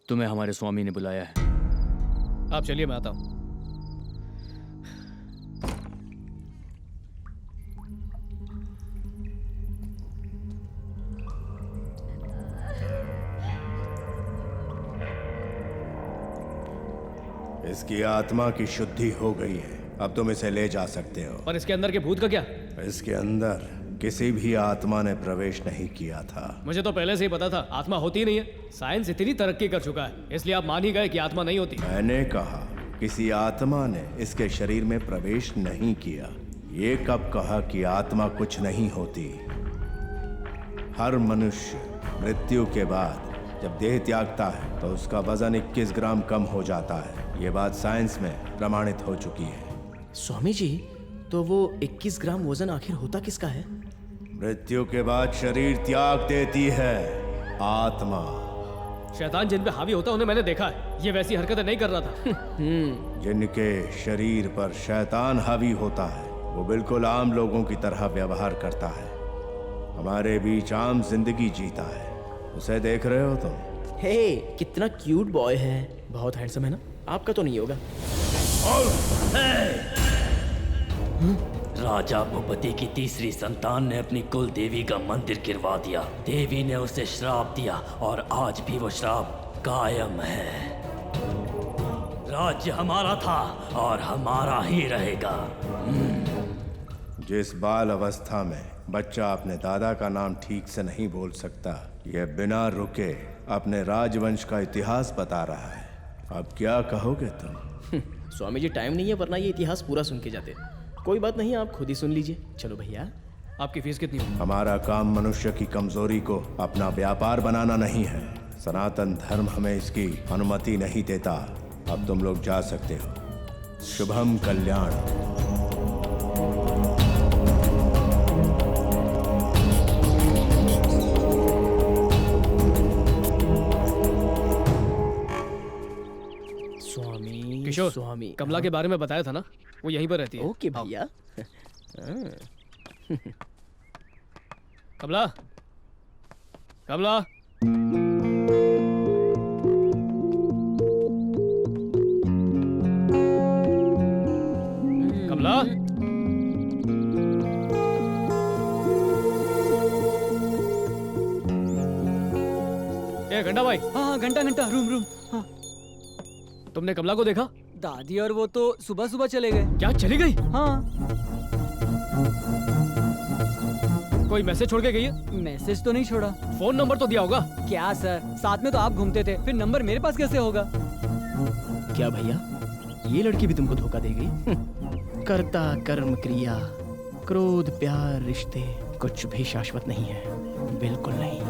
तुम्हें हमारे स्वामी ने बुलाया है। आप चलिए, मैं आता हूँ। इसकी आत्मा की शुद्धि हो गई है, अब तुम इसे ले जा सकते हो। पर इसके अंदर के भूत का क्या? इसके अंदर किसी भी आत्मा ने प्रवेश नहीं किया था। मुझे तो पहले से ही पता था आत्मा होती नहीं है। साइंस इतनी तरक्की कर चुका है, इसलिए आप मान ही गए कि आत्मा नहीं होती। मैंने कहा किसी आत्मा ने इसके शरीर में प्रवेश नहीं किया। ये कब कहा कि आत्मा कुछ नहीं होती? हर मनुष्य मृत्यु के बाद जब देह त्यागता है तो उसका वजन 21 ग्राम कम हो जाता है। ये बात साइंस में प्रमाणित हो चुकी है। स्वामी जी, तो वो 21 ग्राम वजन आखिर होता किसका है? मृत्यु के बाद शरीर त्याग देती है आत्मा। शैतान जिन पे हावी होता उन्हें मैंने देखा है, ये वैसी हरकतें नहीं कर रहा था। जिनके शरीर पर शैतान हावी होता है वो बिल्कुल आम लोगों की तरह व्यवहार करता है, हमारे बीच आम जिंदगी जीता है। उसे देख रहे हो तुम? हे, कितना क्यूट बॉय है, बहुत हैंडसम है ना? आपका तो नहीं होगा। राजा भूपति की तीसरी संतान ने अपनी कुल देवी का मंदिर गिरवा दिया। देवी ने उसे श्राप दिया और आज भी वो श्राप कायम है। राज्य हमारा था और हमारा ही रहेगा। जिस बाल अवस्था में बच्चा अपने दादा का नाम ठीक से नहीं बोल सकता, यह बिना रुके अपने राजवंश का इतिहास बता रहा है। अब क्या कहोगे तुम? स्वामी जी, टाइम नहीं है, वरना ये इतिहास पूरा सुन के जाते। कोई बात नहीं, आप खुद ही सुन लीजिए। चलो भैया। आपकी फीस कितनी होगी? हमारा काम मनुष्य की कमजोरी को अपना व्यापार बनाना नहीं है। सनातन धर्म हमें इसकी अनुमति नहीं देता। अब तुम लोग जा सकते हो। शुभम कल्याण। किशोर, स्वामी, कमला के बारे में बताया था ना, वो यहीं पर रहती है। ओके भैया। कमला, कमला, कमला, ए घंटा भाई। हाँ, घंटा घंटा, रूम। हाँ। तुमने कमला को देखा? दादी और वो तो सुबह सुबह चले गए। क्या, चली गई? हाँ। कोई मैसेज छोड़ के गई है? मैसेज तो नहीं छोड़ा। फोन नंबर तो दिया होगा। क्या सर, साथ में तो आप घूमते थे, फिर नंबर मेरे पास कैसे होगा? क्या भैया, ये लड़की भी तुमको धोखा दे गई? कर्ता कर्म क्रिया, क्रोध प्यार रिश्ते कुछ भी शाश्वत नहीं है, बिल्कुल नहीं।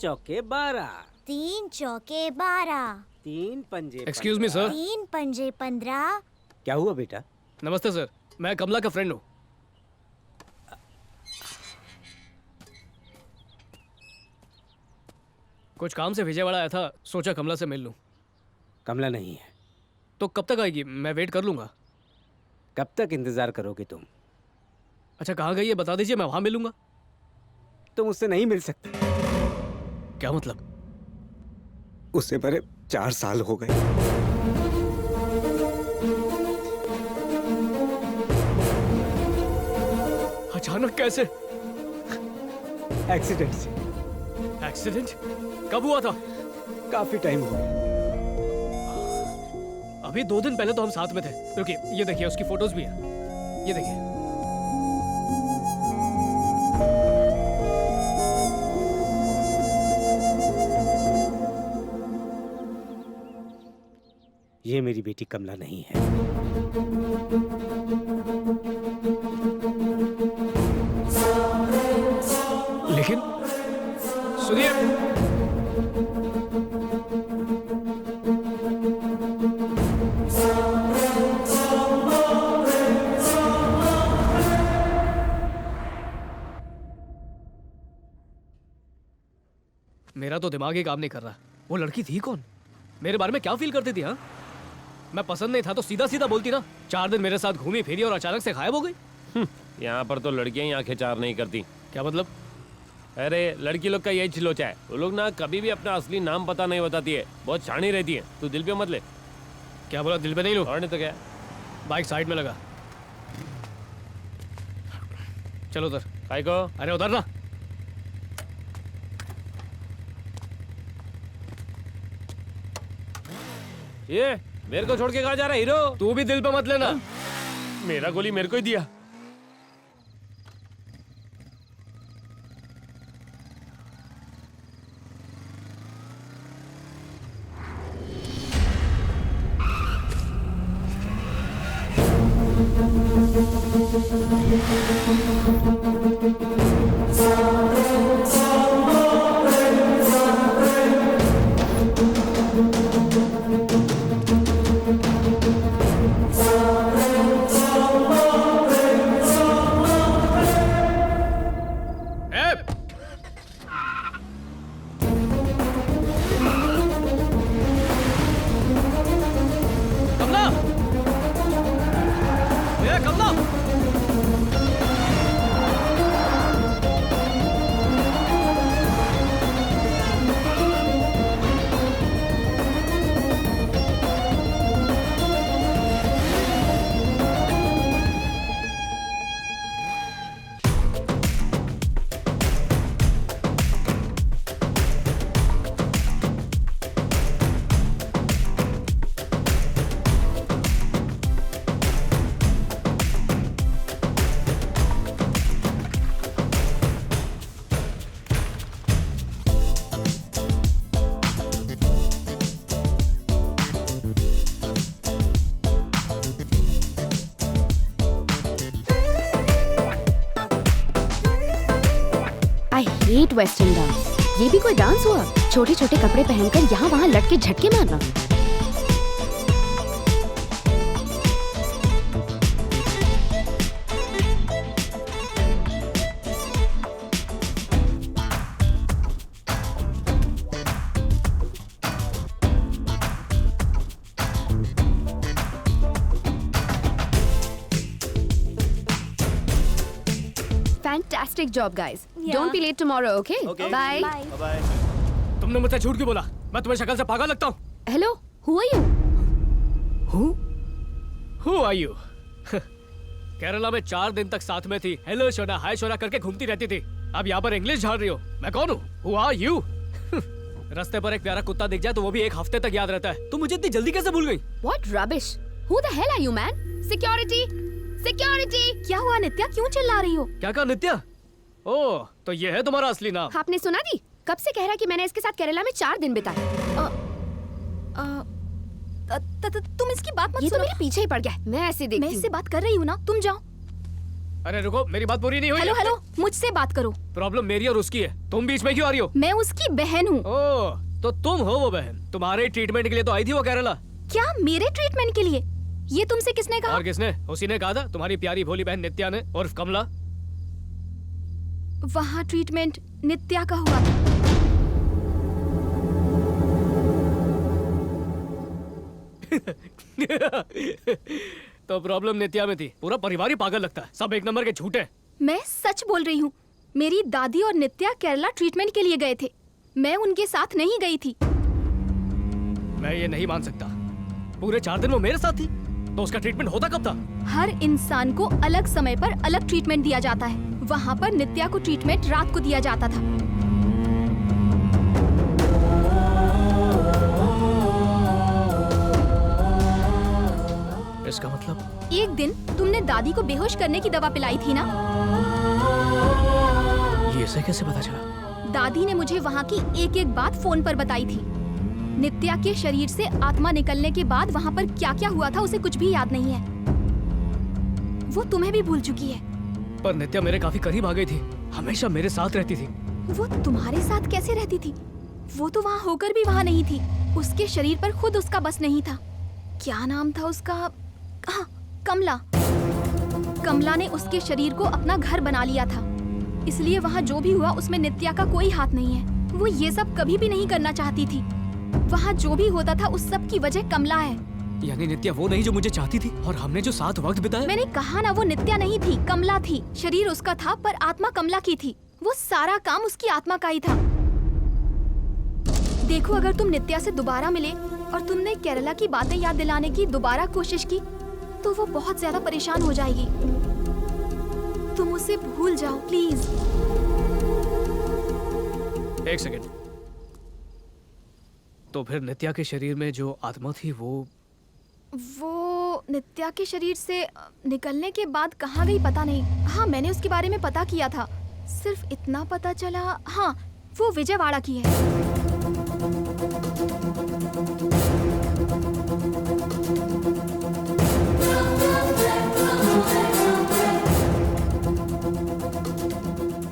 चौके 12, 3 चौके 12, 3 पंजे। Excuse me sir. 3 पंजे 15। क्या हुआ बेटा? नमस्ते सर, मैं कमला का फ्रेंड हूँ। कुछ काम से विजयवाड़ा आया था, सोचा कमला से मिल लूं। कमला नहीं है। तो कब तक आएगी? मैं वेट कर लूंगा। कब तक इंतजार करोगे तुम? अच्छा, कहाँ गई है बता दीजिए, मैं वहां मिलूंगा। तुम उससे नहीं मिल सकते। क्या मतलब? उससे परे 4 साल हो गए। अचानक कैसे? एक्सीडेंट से। एक्सीडेंट? कब हुआ था? काफी टाइम हो गया। अभी 2 दिन पहले तो हम साथ में थे। रुकिए, ये देखिए, उसकी फोटोज भी है, ये देखिए। ये मेरी बेटी कमला नहीं है। लेकिन सुनिए, मेरा तो दिमाग ही काम नहीं कर रहा। वो लड़की थी कौन? मेरे बारे में क्या फील करती थी? हाँ, मैं पसंद नहीं था तो सीधा सीधा बोलती ना। 4 दिन मेरे साथ घूमी फिरी और अचानक से गायब हो गई। यहाँ पर तो लड़कियां ही आंखें चार नहीं करती। क्या मतलब? अरे लड़की लोग का यही छिलोचा है, वो लोग ना कभी भी अपना असली नाम पता नहीं बताती है, बहुत शानी रहती है। तू दिल पे मत ले। क्या बोला? दिल पे नहीं लो। और नहीं तो क्या। बाइक साइड में लगा। चलो उधर। काय को? अरे उधर ना। ये मेरे को छोड़ के कहाँ जा रहा है हीरो? तू भी दिल पे मत लेना। मेरा गोली मेरे को ही दिया। Hate western dance. ये भी कोई डांस हुआ? छोटे छोटे कपड़े पहनकर यहाँ वहाँ लटके झटके मारना। Fantastic job, guys. Yeah. Don't be late tomorrow, okay? Bye. Bye. तुमने मुझसे झूठ क्यों बोला? मैं तुम्हें शक्ल से पागल लगता हूँ? Hello, who are you? Who are you? Kerala में 4 दिन तक साथ में थी। हेलो शोना, हाय शोना करके घूमती रहती थी। अब यहाँ पर इंग्लिश झाड़ रही हो। मैं कौन हूँ? Who are you? रास्ते पर एक प्यारा कुत्ता दिख जाए तो वो भी 1 हफ्ते तक याद रहता है। तुम मुझे इतनी जल्दी कैसे भूल गई? What rubbish? Who the hell are you, man? Security! Security! क्या हुआ नित्या? क्यों चिल्ला रही हो? क्या कहा नित्या? ओह, तो ये है तुम्हारा असली नाम? आपने सुना दी? कब से कह रहा है कि मैंने इसके साथ केरला में 4 दिन बिताए। तुम इसकी बात मत सुनो। ये तो मेरे पीछे ही पड़ गया। मैं ऐसे देखती हूँ। मैं इससे बात कर रही हूँ ना, तुम जाओ। अरे रुको, मेरी बात पूरी नहीं हुई। हेलो हेलो, मुझसे बात करो। प्रॉब्लम मेरी और उसकी है। तुम बीच में क्यों आ रही हो? मैं उसकी बहन हूँ। ओह, तो तुम हो वो बहन। तुम्हारे ट्रीटमेंट के लिए तो आई थी वो केरला। क्या मेरे ट्रीटमेंट के लिए? ये तुमसे किसने कहा? और किसने? उसी ने कहा था, तुम्हारी प्यारी भोली बहन नित्या ने, और कमला। वहाँ ट्रीटमेंट नित्या का हुआ था। तो प्रॉब्लम नित्या में थी। पूरा परिवार ही पागल लगता है। सब एक नंबर के झूठे। मैं सच बोल रही हूँ। मेरी दादी और नित्या केरला ट्रीटमेंट के लिए गए थे। मैं उनके साथ नहीं गई थी। मैं ये नहीं मान सकता। पूरे 4 दिन वो मेरे साथ थी, तो उसका ट्रीटमेंट होता कब था? हर इंसान को अलग समय पर अलग ट्रीटमेंट दिया जाता है। वहाँ पर नित्या को ट्रीटमेंट रात को दिया जाता था। इसका मतलब? एक दिन तुमने दादी को बेहोश करने की दवा पिलाई थी ना? ये इसे कैसे पता चला? दादी ने मुझे वहाँ की एक एक बात फोन पर बताई थी। नित्या के शरीर से आत्मा निकलने के बाद वहाँ पर क्या क्या हुआ था उसे कुछ भी याद नहीं है। वो तुम्हें भी भूल चुकी है। पर नित्या मेरे काफी करीब आ गई थी। हमेशा मेरे साथ रहती थी। वो तुम्हारे साथ कैसे रहती थी? वो तो वहाँ होकर भी वहाँ नहीं थी। उसके शरीर पर खुद उसका बस नहीं था। क्या नाम था उसका? हाँ, कमला। कमला ने उसके शरीर को अपना घर बना लिया था। इसलिए वहाँ जो भी हुआ उसमें नित्या का कोई हाथ नहीं है। वो ये सब कभी भी नहीं करना चाहती थी। वहाँ जो भी होता था उस सब की वजह कमला है। यानी नित्या वो नहीं जो मुझे चाहती थी, और हमने जो साथ वक्त बिताया। मैंने कहा ना, वो नित्या नहीं थी, कमला थी। शरीर उसका था पर आत्मा कमला की थी। वो सारा काम उसकी आत्मा का ही था। देखो, अगर तुम नित्या से दोबारा मिले और तुमने केरला की बातें याद दिलाने की दोबारा कोशिश की तो वो बहुत ज्यादा परेशान हो जाएगी। तुम उसे भूल जाओ प्लीज। एक सेकंड। तो फिर नित्या के शरीर में जो आत्मा थी वो नित्या के शरीर से निकलने के बाद कहाँ गई पता नहीं। हाँ, मैंने उसके बारे में पता किया था। सिर्फ इतना पता चला, हाँ, वो विजयवाड़ा की है।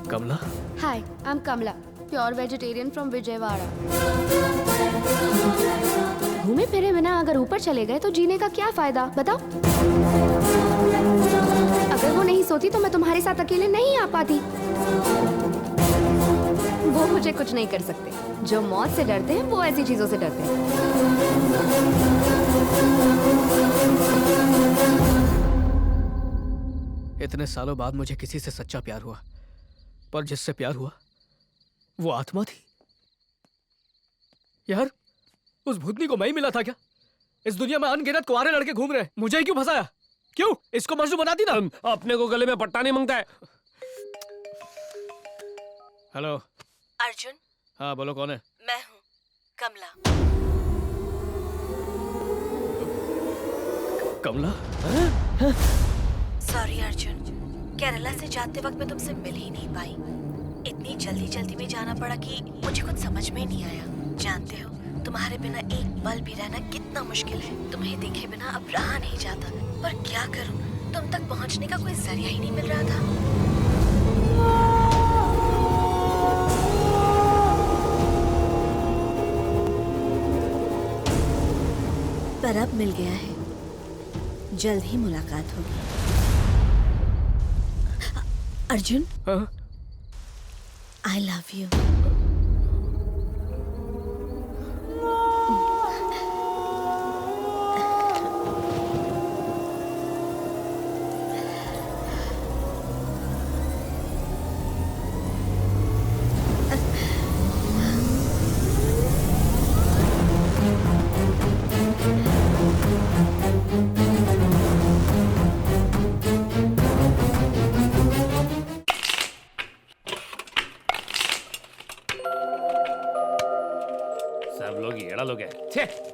Kamala? Hi, I am Kamala, pure vegetarian from Vijayawada. घूमे फिरे बिना अगर ऊपर चले गए तो जीने का क्या फायदा, बताओ? अगर वो नहीं सोती तो मैं तुम्हारे साथ अकेले नहीं आ पाती। वो मुझे कुछ नहीं कर सकते। जो मौत से डरते हैं वो ऐसी चीजों से डरते हैं। इतने सालों बाद मुझे किसी से सच्चा प्यार हुआ, पर जिससे प्यार हुआ वो आत्मा थी। यार, उस भूतनी को मैं ही मिला था क्या? इस दुनिया में अनगिनत कुंवारे लड़के घूम रहे हैं, मुझे ही क्यों फंसाया? क्यों? इसको मजनू बना दी ना। अपने को गले में पट्टा नहीं मांगता है। हेलो अर्जुन। हाँ बोलो, कौन है? मैं हूँ कमला। कमला? सॉरी अर्जुन, केरला से जाते वक्त मैं तुमसे मिल ही नहीं पाई। इतनी जल्दी में जाना पड़ा कि मुझे कुछ समझ में नहीं आया। जानते हो, तुम्हारे बिना एक पल भी रहना कितना मुश्किल है। तुम्हें देखे बिना अब रहा नहीं जाता, पर क्या करूं, तुम तक पहुंचने का कोई जरिया ही नहीं मिल रहा था। पर अब मिल गया है, जल्द ही मुलाकात होगी। अर्जुन, आई लव यू।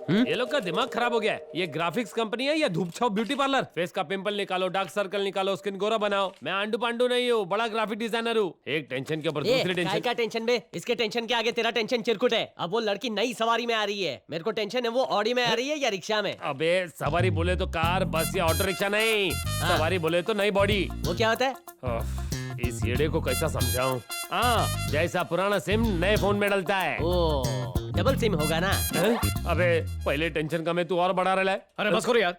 ये लोग का दिमाग खराब हो गया है। ये ग्राफिक्स कंपनी है या धूप छाव ब्यूटी पार्लर? फेस का पिंपल निकालो, डार्क सर्कल निकालो, स्किन गोरा बनाओ। मैं आंडू पांडू नहीं हूँ, बड़ा ग्राफिक डिजाइनर हूँ। एक टेंशन के ऊपर दूसरी टेंशन। क्या टेंशन बे? इसके टेंशन के आगे तेरा टेंशन चिरकुट है। अब वो लड़की नई सवारी में आ रही है, मेरे को टेंशन है वो ऑडी में आ रही है या रिक्शा में। अबे सवारी बोले तो कार, बस या ऑटो रिक्शा नहीं। सवारी बोले तो नई बॉडी। वो क्या होता है? इस येड़े को कैसा समझाऊं? हाँ, जैसा पुराना सिम नए फोन में डलता है। डबल सिम होगा ना? अबे पहले टेंशन का मैं तू और बढ़ा रहा है। अरे बस करो यार,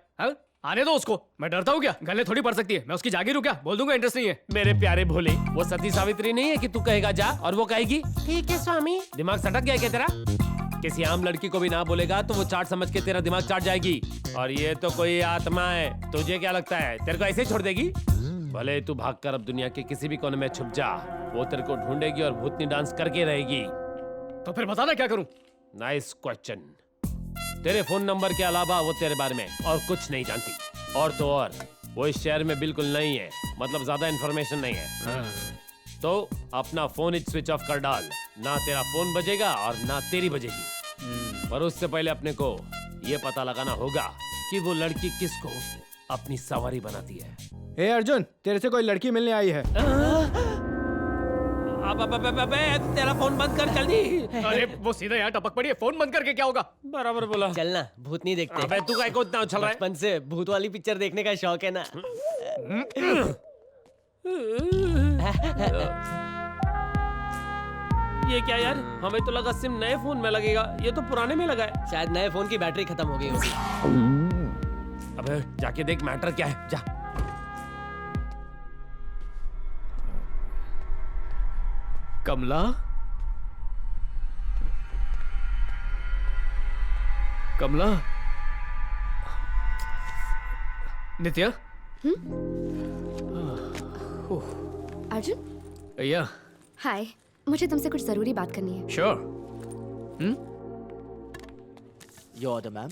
आने दो उसको। मैं डरता हूँ क्या? गले थोड़ी पड़ सकती है। मैं उसकी जागीर हूँ क्या? बोल दूंगा इंटरेस्ट नहीं है। मेरे प्यारे भोले, वो सती सावित्री नहीं है कि तू कहेगा जा और वो कहेगी ठीक है स्वामी। दिमाग सटक गया क्या तेरा? किसी आम लड़की को भी ना बोलेगा तो वो चाट समझ के तेरा दिमाग चाट जाएगी। और ये तो कोई आत्मा है। तुझे क्या लगता है तेरे को ऐसे ही छोड़ देगी? भले तू भागकर अब दुनिया के किसी भी कोने में छुप जा, वो तेरे को ढूंढेगी और भूतनी डांस करके रहेगी। तो फिर बताना क्या करूं? Nice question. तेरे फोन नंबर के अलावा वो तेरे बारे में और कुछ नहीं जानती। और तो और वो इस शहर में बिल्कुल नहीं है, मतलब ज्यादा इन्फॉर्मेशन नहीं है। तो अपना फोन स्विच ऑफ कर डाल। ना तेरा फोन बजेगा और ना तेरी बजेगी। पर उससे पहले अपने को ये पता लगाना होगा कि वो लड़की किसको अपनी सवारी बनाती है। ए अर्जुन, तेरे से कोई लड़की मिलने आई है। तेरा फोन बंद कर जल्दी। अरे वो सीधा यहाँ टपक पड़ी है, फोन बंद करके क्या होगा? बराबर बोला। चलना, भूत नहीं देखते। अबे तू को इतना उछल रहा है? बचपन से भूत वाली पिक्चर देखने का शौक है ना। ये क्या यार, हमें तो लगा सिम नए फोन में लगेगा, ये तो पुराने में लगा है। शायद नए फोन की बैटरी खत्म हो गई होगी। अबे जाके देख मैटर क्या है, जा। कमला? कमला। नित्या। अर्जुन। या। हाय, मुझे तुमसे कुछ जरूरी बात करनी है। श्योर। Your order ma'am.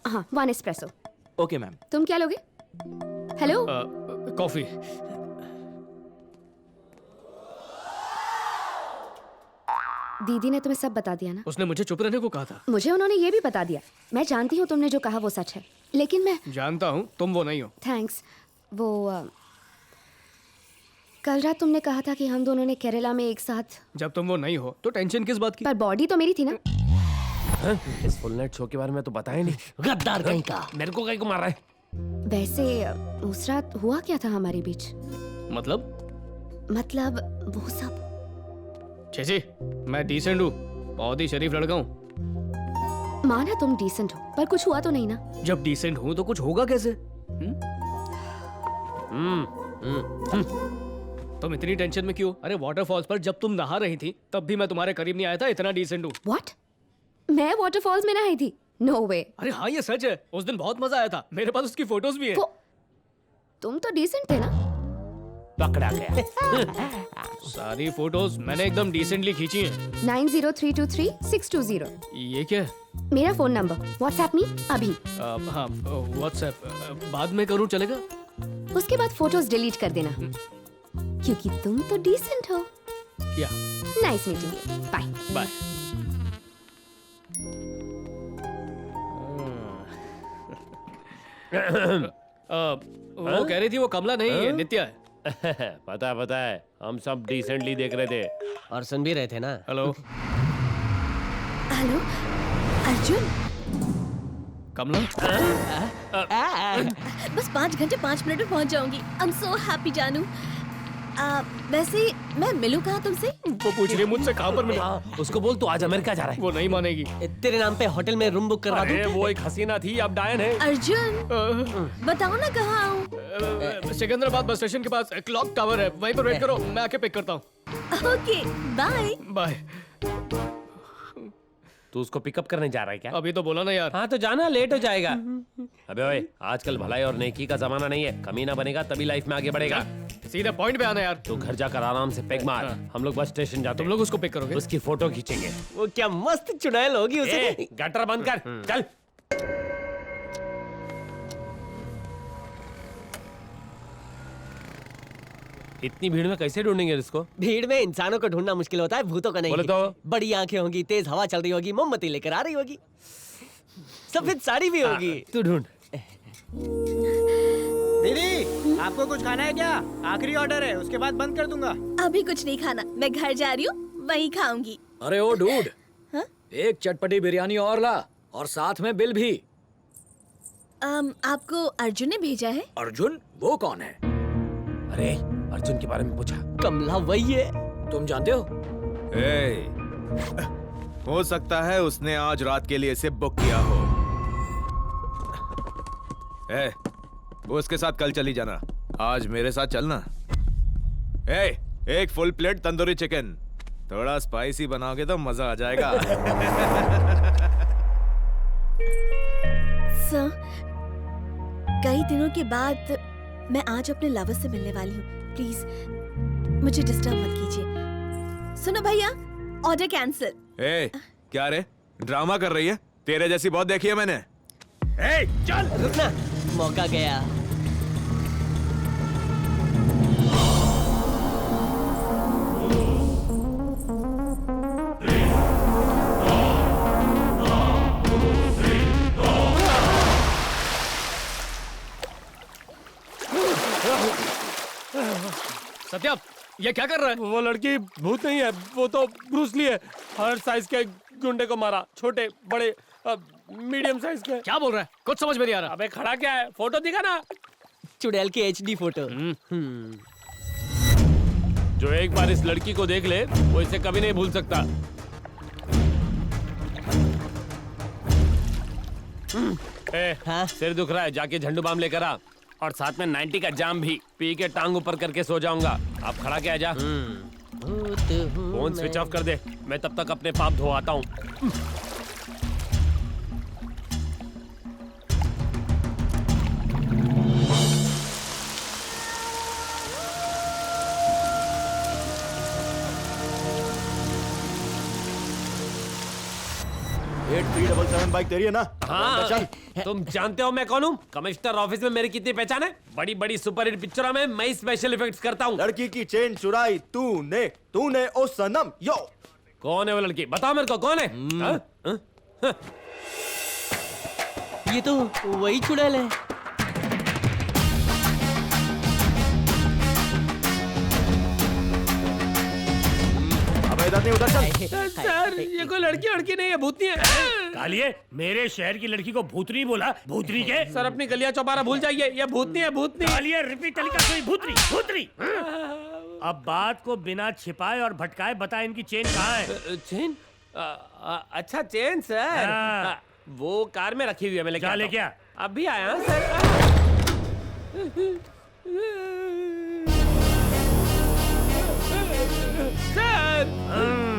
हाँ, 1 एस्प्रेसो। Okay ma'am. तुम क्या लोगे? हेलो। कॉफी। दीदी ने तुम्हें सब बता दिया ना? उसने मुझे चुप रहने को कहा था। मुझे उन्होंने ये भी बता दिया। मैं जानती हूँ तुमने जो कहा वो सच है, लेकिन मैं जानता हूँ तुम वो नहीं हो। थैंक्स। वो कल रात तुमने कहा था कि हम दोनों ने केरला में एक साथ। जब तुम वो नहीं हो तो टेंशन किस बात की? पर बॉडी तो मेरी थी ना। इस फुल नाइट शो के बारे में तो बताया नहीं। गद्दार कहीं का। मेरे को कहीं को मार रहा है। वैसे उस रात हुआ क्या था हमारे बीच? मतलब वो सब। छे, मैं डिसेंट हूँ, बहुत ही शरीफ लड़का हूँ। माना तुम डिसेंट हो, पर कुछ हुआ तो नहीं ना? जब डिसेंट हूँ तो कुछ होगा कैसे? तुम इतनी टेंशन में क्यों? अरे वाटरफॉल्स पर जब तुम नहा रही थी तब भी मैं तुम्हारे करीब नहीं आया था। इतना डिसेंट हूँ। What? मैं वाटरफॉल्स में नहाई थी? नो वे। अरे हाँ, ये सच है। उस दिन बहुत मजा आया था। मेरे पास उसकी फोटोज भी है। तुम तो डिसेंट थे ना? पकड़ा गया। सारी फोटोज मैंने एकदम डिसेंटली खींची हैं। 90323620। ये क्या है? मेरा फोन नंबर। व्हाट्सएप मी अभी। हाँ, व्हाट्सएप बाद में करूँ चलेगा? उसके बाद फोटोज डिलीट कर देना, क्योंकि तुम तो डिसेंट हो। Yeah. Nice meeting you. Bye. Bye. वो कह रही थी वो कमला नहीं है, नित्या है। पता है, हम सब डिसेंटली देख रहे थे और सुन भी रहे थे ना। हेलो अर्जुन। कमला। बस 5 घंटे 5 मिनट में पहुंच जाऊंगी। आई एम सो हैप्पी जानू। वैसे मैं मिलूं कहाँ तुमसे? वो पूछ रही है मुझसे कहाँ पर मिला। उसको बोल तू आज अमेरिका जा रहा है। वो नहीं मानेगी। तेरे नाम पे होटल में रूम बुक करवा दूं? अरे वो एक हसीना थी, अब डायन है। अर्जुन बताओ ना कहाँ आऊँ? सिकंदराबाद बस स्टेशन के पास क्लॉक टावर है, वहीं पर वेट करो, मैं आके पिक करता हूँ। Okay bye. बाय। तू उसको पिकअप करने जा रहा है क्या? अभी तो बोला ना यार। हाँ तो जाना, लेट हो जाएगा। अबे ओए, आजकल भलाई और नेकी का जमाना नहीं है। कमीना बनेगा तभी लाइफ में आगे बढ़ेगा। सीधा पॉइंट पे आना यार। तू घर जाकर आराम से पेग मार। हम लोग बस स्टेशन जाते। तुम लोग उसको पिक करोगे? उसकी फोटो खींचेंगे। वो क्या मस्त चुड़ैल होगी उसे। गटर बंद कर, चल। इतनी भीड़ में कैसे ढूंढेंगे इसको? भीड़ में इंसानों को ढूंढना मुश्किल होता है, भूतों का नहीं। बोले तो? बड़ी आंखें होंगी, तेज हवा चल रही होगी, मोमबत्ती लेकर आ रही होगी, सफेद साड़ी भी होगी। तू ढूंढ। दीदी, आपको कुछ खाना है क्या? आखिरी ऑर्डर है, उसके बाद बंद कर दूंगा। अभी कुछ नहीं खाना, मैं घर जा रही हूँ, वहीं खाऊंगी। अरे ओ डूड, हाँ? एक चटपटी बिरयानी और ला, और साथ में बिल भी। आपको अर्जुन ने भेजा है? अर्जुन? वो कौन है? अरे अर्जुन के बारे में पूछा। कमला वही है। तुम जानते हो? हो सकता है उसने आज रात के लिए इसे बुक किया हो। वो उसके साथ कल चली जाना, आज मेरे साथ चलना। एक फुल प्लेट तंदूरी चिकन, थोड़ा स्पाइसी बनाओगे तो मजा आ जाएगा। सर, कई दिनों के बाद मैं आज अपने लवर से मिलने वाली हूँ। प्लीज मुझे डिस्टर्ब मत कीजिए। सुनो भैया, ऑर्डर कैंसिल। क्या रे, ड्रामा कर रही है? तेरे जैसी बहुत देखी है मैंने। चल रुकना, मौका गया। सत्या, ये क्या कर रहा है? वो लड़की भूत नहीं है, वो तो ब्रूस ली है। हर साइज के गुंडे को मारा, छोटे बड़े मीडियम साइज के। क्या बोल रहा है? कुछ समझ में नहीं आ रहा। अबे खड़ा क्या है? फोटो दिखा ना। चुड़ैल की HD फोटो। जो एक बार इस लड़की को देख ले वो इसे कभी नहीं भूल सकता। हाँ? सिर दुख रहा है, जाके झंडू बाम लेकर आ, और साथ में 90 का जाम भी। पी के टांग ऊपर करके सो जाऊंगा। आप खड़ा क्या जा। फोन स्विच ऑफ कर दे, मैं तब तक अपने पाप धो आता हूँ। बाइक तेरी है ना? हाँ, चल। तुम जानते हो मैं कौन हूँ? कमिश्नर ऑफिस में मेरी कितनी पहचान है? बड़ी बड़ी सुपरहिट पिक्चरों में मैं स्पेशल इफेक्ट्स करता हूँ। लड़की की चेन चुराई तूने ओ सनम। यो कौन है वो लड़की? बताओ मेरे को कौन है? ये तो वही चुड़ैल है। इधर नहीं, उधर चल। सर ये कोई लड़की नहीं है, भूतनी है। कालिए, मेरे शहर की लड़की को भूतनी बोला? भूतनी के? सर अपनी गलियां चौबारा भूल जाइए, ये भूतनी है, भूतनी। कालिए, रिपीट तरीका कोई भूतनी भूतनी। अब बात को बिना छिपाए और भटकाए बता, इनकी चेन कहाँ है? चेन? अच्छा चेन सर, वो कार में रखी हुई है, मैं लेके लेके आ। अभी आया सर। सर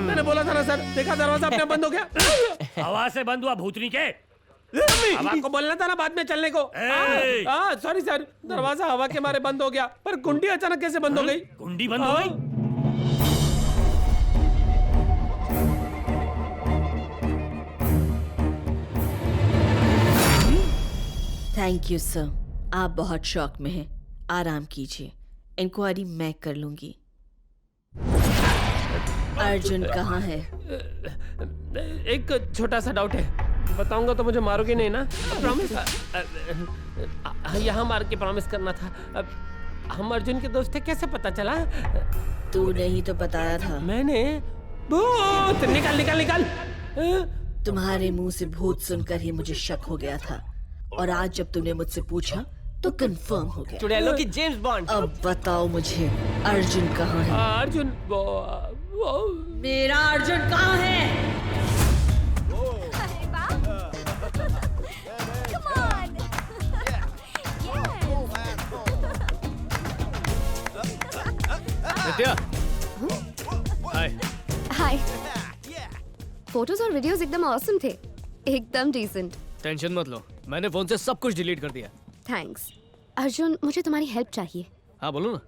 मैंने बोला था ना सर, देखा दरवाजा अपने बंद हो गया। हवा से बंद हुआ भूतनी के? अब आपको बोलना था ना बाद में चलने को। सॉरी सर, दरवाजा हवा के मारे बंद हो गया, पर कुंडी अचानक कैसे बंद हो गई? कुंडी बंद हो गई? थैंक यू सर, आप बहुत शौक में हैं। आराम कीजिए, इंक्वायरी मैं कर लूंगी। अर्जुन कहाँ है? एक छोटा सा डाउट है, बताऊंगा तो मुझे मारोगे नहीं ना? प्रॉमिस। यहाँ मार के प्रॉमिस करना था। हम अर्जुन के दोस्त थे, कैसे पता चला? तू नहीं तो बताया था। मैंने? भूत! निकाल निकाल निकाल। तुम्हारे मुंह से भूत सुनकर ही मुझे शक हो गया था, और आज जब तुमने मुझसे पूछा तो कंफर्म हो गया। चुड़ैलों की जेम्स बॉन्ड। अब बताओ मुझे, अर्जुन कहाँ है? अर्जुन मेरा अर्जुन कहाँ है? नित्या, हाय। हाय। फोटोज और वीडियोस एकदम ऑसम थे, एकदम डिसेंट। टेंशन मत लो, मैंने फोन से सब कुछ डिलीट कर दिया। थैंक्स। अर्जुन, मुझे तुम्हारी हेल्प चाहिए। हाँ बोलो ना।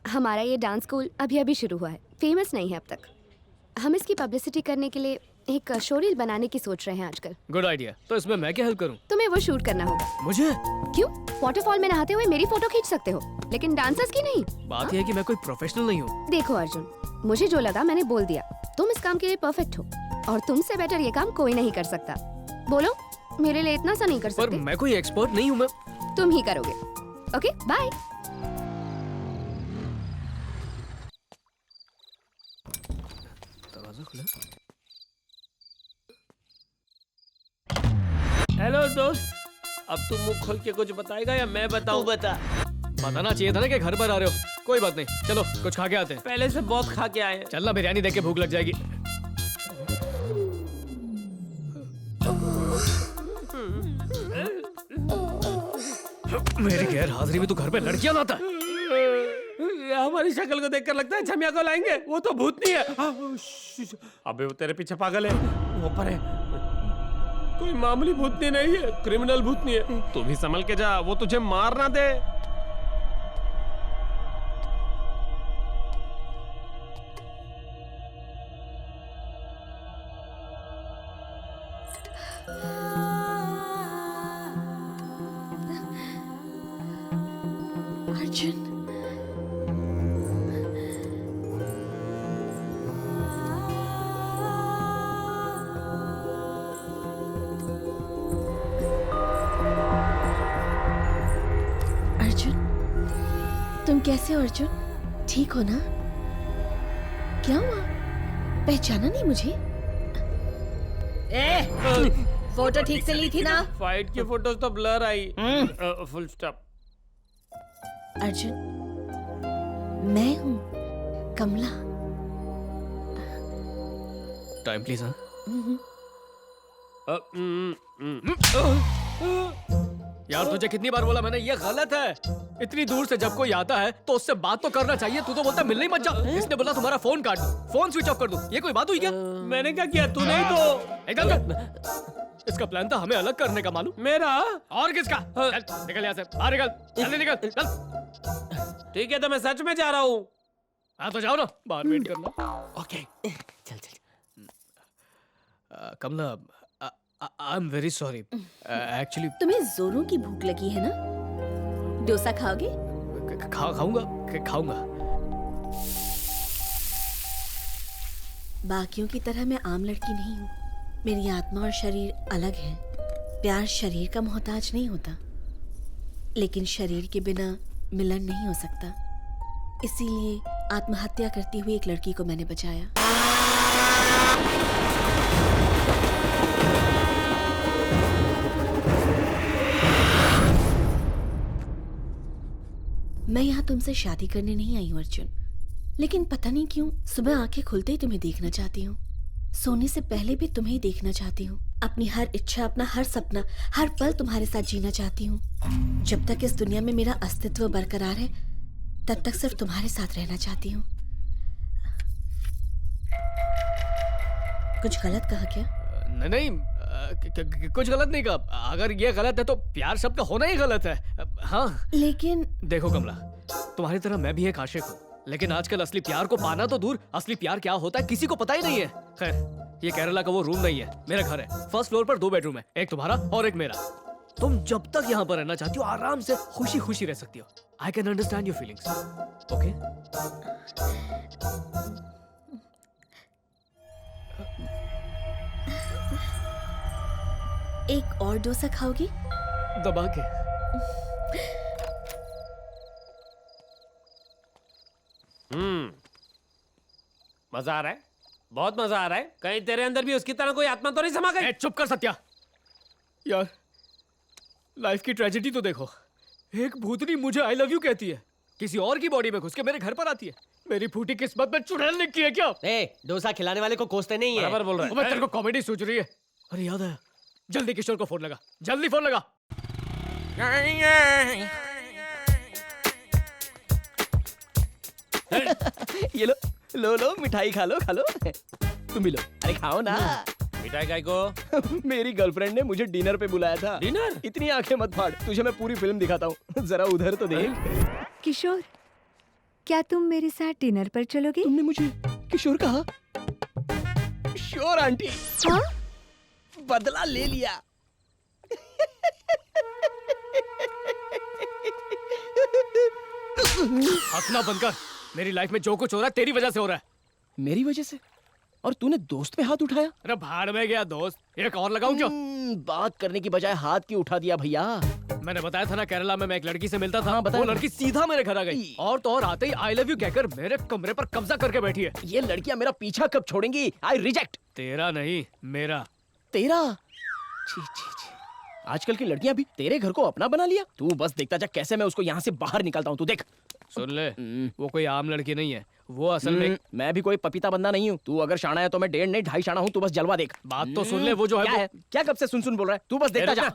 हमारा ये डांस स्कूल अभी शुरू हुआ है, फेमस नहीं है अब तक। हम इसकी पब्लिसिटी करने के लिए एक शोरील बनाने की सोच रहे हैं आजकल। Good idea. तो इसमें मैं क्या हेल्प करूं? तुम्हें वो शूट करना होगा। मुझे? क्यों? वाटरफॉल में नहाते हुए मेरी फोटो खींच सकते हो, लेकिन डांसर्स की नहीं। बात यह है कि मैं कोई प्रोफेशनल नहीं हूँ। देखो अर्जुन, मुझे जो लगा मैंने बोल दिया। तुम इस काम के लिए परफेक्ट हो, और तुमसे बेटर ये काम कोई नहीं कर सकता। बोलो, मेरे लिए इतना सा नहीं कर सकते? पर मैं कोई एक्सपर्ट नहीं हूँ। मैं तुम ही करोगे। Okay, bye. दरवाजा खुला। हेलो दोस्त, अब तुम मुंह खोल के कुछ बताएगा या मैं बताऊं? बता। बताना चाहिए था ना कि घर पर आ रहे हो। कोई बात नहीं, चलो कुछ खा के आते हैं। पहले से बहुत खा के आए हैं। चलना, बिरयानी देख के भूख लग जाएगी। मेरी गैर हाजिरी में तू घर पे लड़कियां लाता है? हमारी शक्ल को देखकर लगता है छमिया को लाएंगे। वो तो भूतनी है। अबे वो तेरे पीछे पागल है, वो पर है। कोई मामूली भूतनी नहीं है, क्रिमिनल भूतनी है। तू भी संभल के जा, वो तुझे मार ना दे। अर्जुन, तुम कैसे हो अर्जुन? ठीक हो ना? क्या हुआ? पहचाना नहीं मुझे? फोटो ठीक से ली थी ना? फाइट की फोटोज तो ब्लर आई। Full stop. अर्जुन, मैं हूँ कमला। Time please. हाँ यार तुझे कितनी बार बोला मैंने, ये गलत है। इतनी दूर से जब कोई आता है तो उससे बात तो करना चाहिए। तू तो बोलता मिलने ही मत जा। इसने बोला तुम्हारा फोन काट दूं, फोन स्विच ऑफ कर दूं। ये कोई बात हुई क्या? मैंने क्या किया? तूने ही तो। एकदम कर। इसका प्लान था हमें अलग करने का, मालूम? मेरा और किसका? चल निकल यहाँ से, बाहर निकल, जल्दी निकल, चल। ठीक है तो मैं सच में जा रहा हूँ। हाँ तो जाओ ना, बाहर वेट करना। ओके चल चल। Kamala, I am very sorry. Actually तुम्हें जोरों की भूख लगी है ना? डोसा खाओगे? खाऊंगा। बाकियों की तरह मैं आम लड़की नहीं हूँ। मेरी आत्मा और शरीर अलग है। प्यार शरीर का मोहताज नहीं होता, लेकिन शरीर के बिना मिलन नहीं हो सकता। इसीलिए आत्महत्या करती हुई एक लड़की को मैंने बचाया। मैं यहाँ तुमसे शादी करने नहीं आई हूँ अर्जुन, लेकिन पता नहीं क्यों सुबह आंखें खुलते ही तुम्हें देखना चाहती हूँ। सोने से पहले भी तुम्हें ही देखना चाहती हूँ। अपनी हर इच्छा, अपना हर सपना, हर पल तुम्हारे साथ जीना चाहती हूँ। जब तक इस दुनिया में मेरा अस्तित्व बरकरार है, तब तक सिर्फ तुम्हारे साथ रहना चाहती हूँ। कुछ गलत कहा क्या? नहीं, कुछ गलत नहीं कहा। अगर ये गलत है तो प्यार शब्द का होना ही गलत है। हाँ लेकिन देखो कमला, तुम्हारी तरह मैं भी एक आशिक हूँ, लेकिन आजकल असली प्यार को पाना तो दूर, असली प्यार क्या होता है किसी को पता ही नहीं है। खैर, ये केरला का वो रूम नहीं है, मेरा घर है। फर्स्ट फ्लोर पर 2 बेडरूम है, एक तुम्हारा और एक मेरा। तुम जब तक यहाँ पर रहना चाहती हो, आराम से खुशी खुशी रह सकती हो। I can understand your feelings. Okay? एक और डोसा खाओगी? दबा के। मजा आ रहा है, बहुत मजा आ रहा है। कहीं तेरे अंदर भी उसकी तरह कोई आत्मा तो नहीं समा गई? चुप कर सत्या। यार लाइफ की ट्रेजेडी तो देखो। एक भूतनी मुझे आई लव यू कहती है, किसी और की बॉडी में घुस के मेरे घर पर आती है। मेरी फूटी किस्मत में चुड़ैल लिखी है क्या? डोसा खिलाने वाले को कोसते नहीं है। बराबर बोल रहा है। मैं तेरे को कॉमेडी सोच रही है। अरे याद आया, जल्दी किशोर को फोन लगा, जल्दी फोन लगा। ये लो लो लो, मिठाई खा लो, खा लो। तुम भी लो। अरे खाओ ना। मिठाई काय को? मेरी गर्लफ्रेंड ने मुझे डिनर पे बुलाया था। डिनर? इतनी आंखें मत फाड़, तुझे मैं पूरी फिल्म दिखाता हूँ। जरा उधर तो देख। किशोर, क्या तुम मेरे साथ डिनर पर चलोगे? तुमने मुझे किशोर कहा? Sure aunty. हाँ? बदला ले लिया। हंसना बंद कर। मेरी लाइफ में जो कुछ हो रहा है तेरी वजह से हो रहा है। मेरी वजह से? और तूने दोस्त पे हाथ उठाया? अरे भाड़ में गया दोस्त। एक और लगाऊं क्या? बात करने की बजाय हाथ क्यों उठा दिया भैया? मैंने बताया था ना, केरला में मैं एक लड़की से मिलता था। हाँ, वो लड़की सीधा मेरे घर आ गई और तो और आते ही आई लव यू कहकर मेरे कमरे पर कब्जा करके बैठी है। ये लड़कियां मेरा पीछा कब छोड़ेंगी? I reject. तेरा नहीं, मेरा। तेरा? छी छी छी। आजकल की लड़कियां भी तेरे घर को अपना बना लिया। तू बस देखता जा कैसे मैं उसको यहाँ से बाहर निकालता हूँ। तू देख। सुन ले, वो कोई आम लड़की नहीं है, वो असल में मैं भी कोई पपीता बंदा नहीं हूँ। तू अगर शाना है तो मैं 1.5 नहीं 2.5 शाना हूँ। तू बस जलवा देख। बात तो सुन ले, वो जो है क्या है? क्या कब से सुन सुन बोल रहा है? तू बस देखता जा।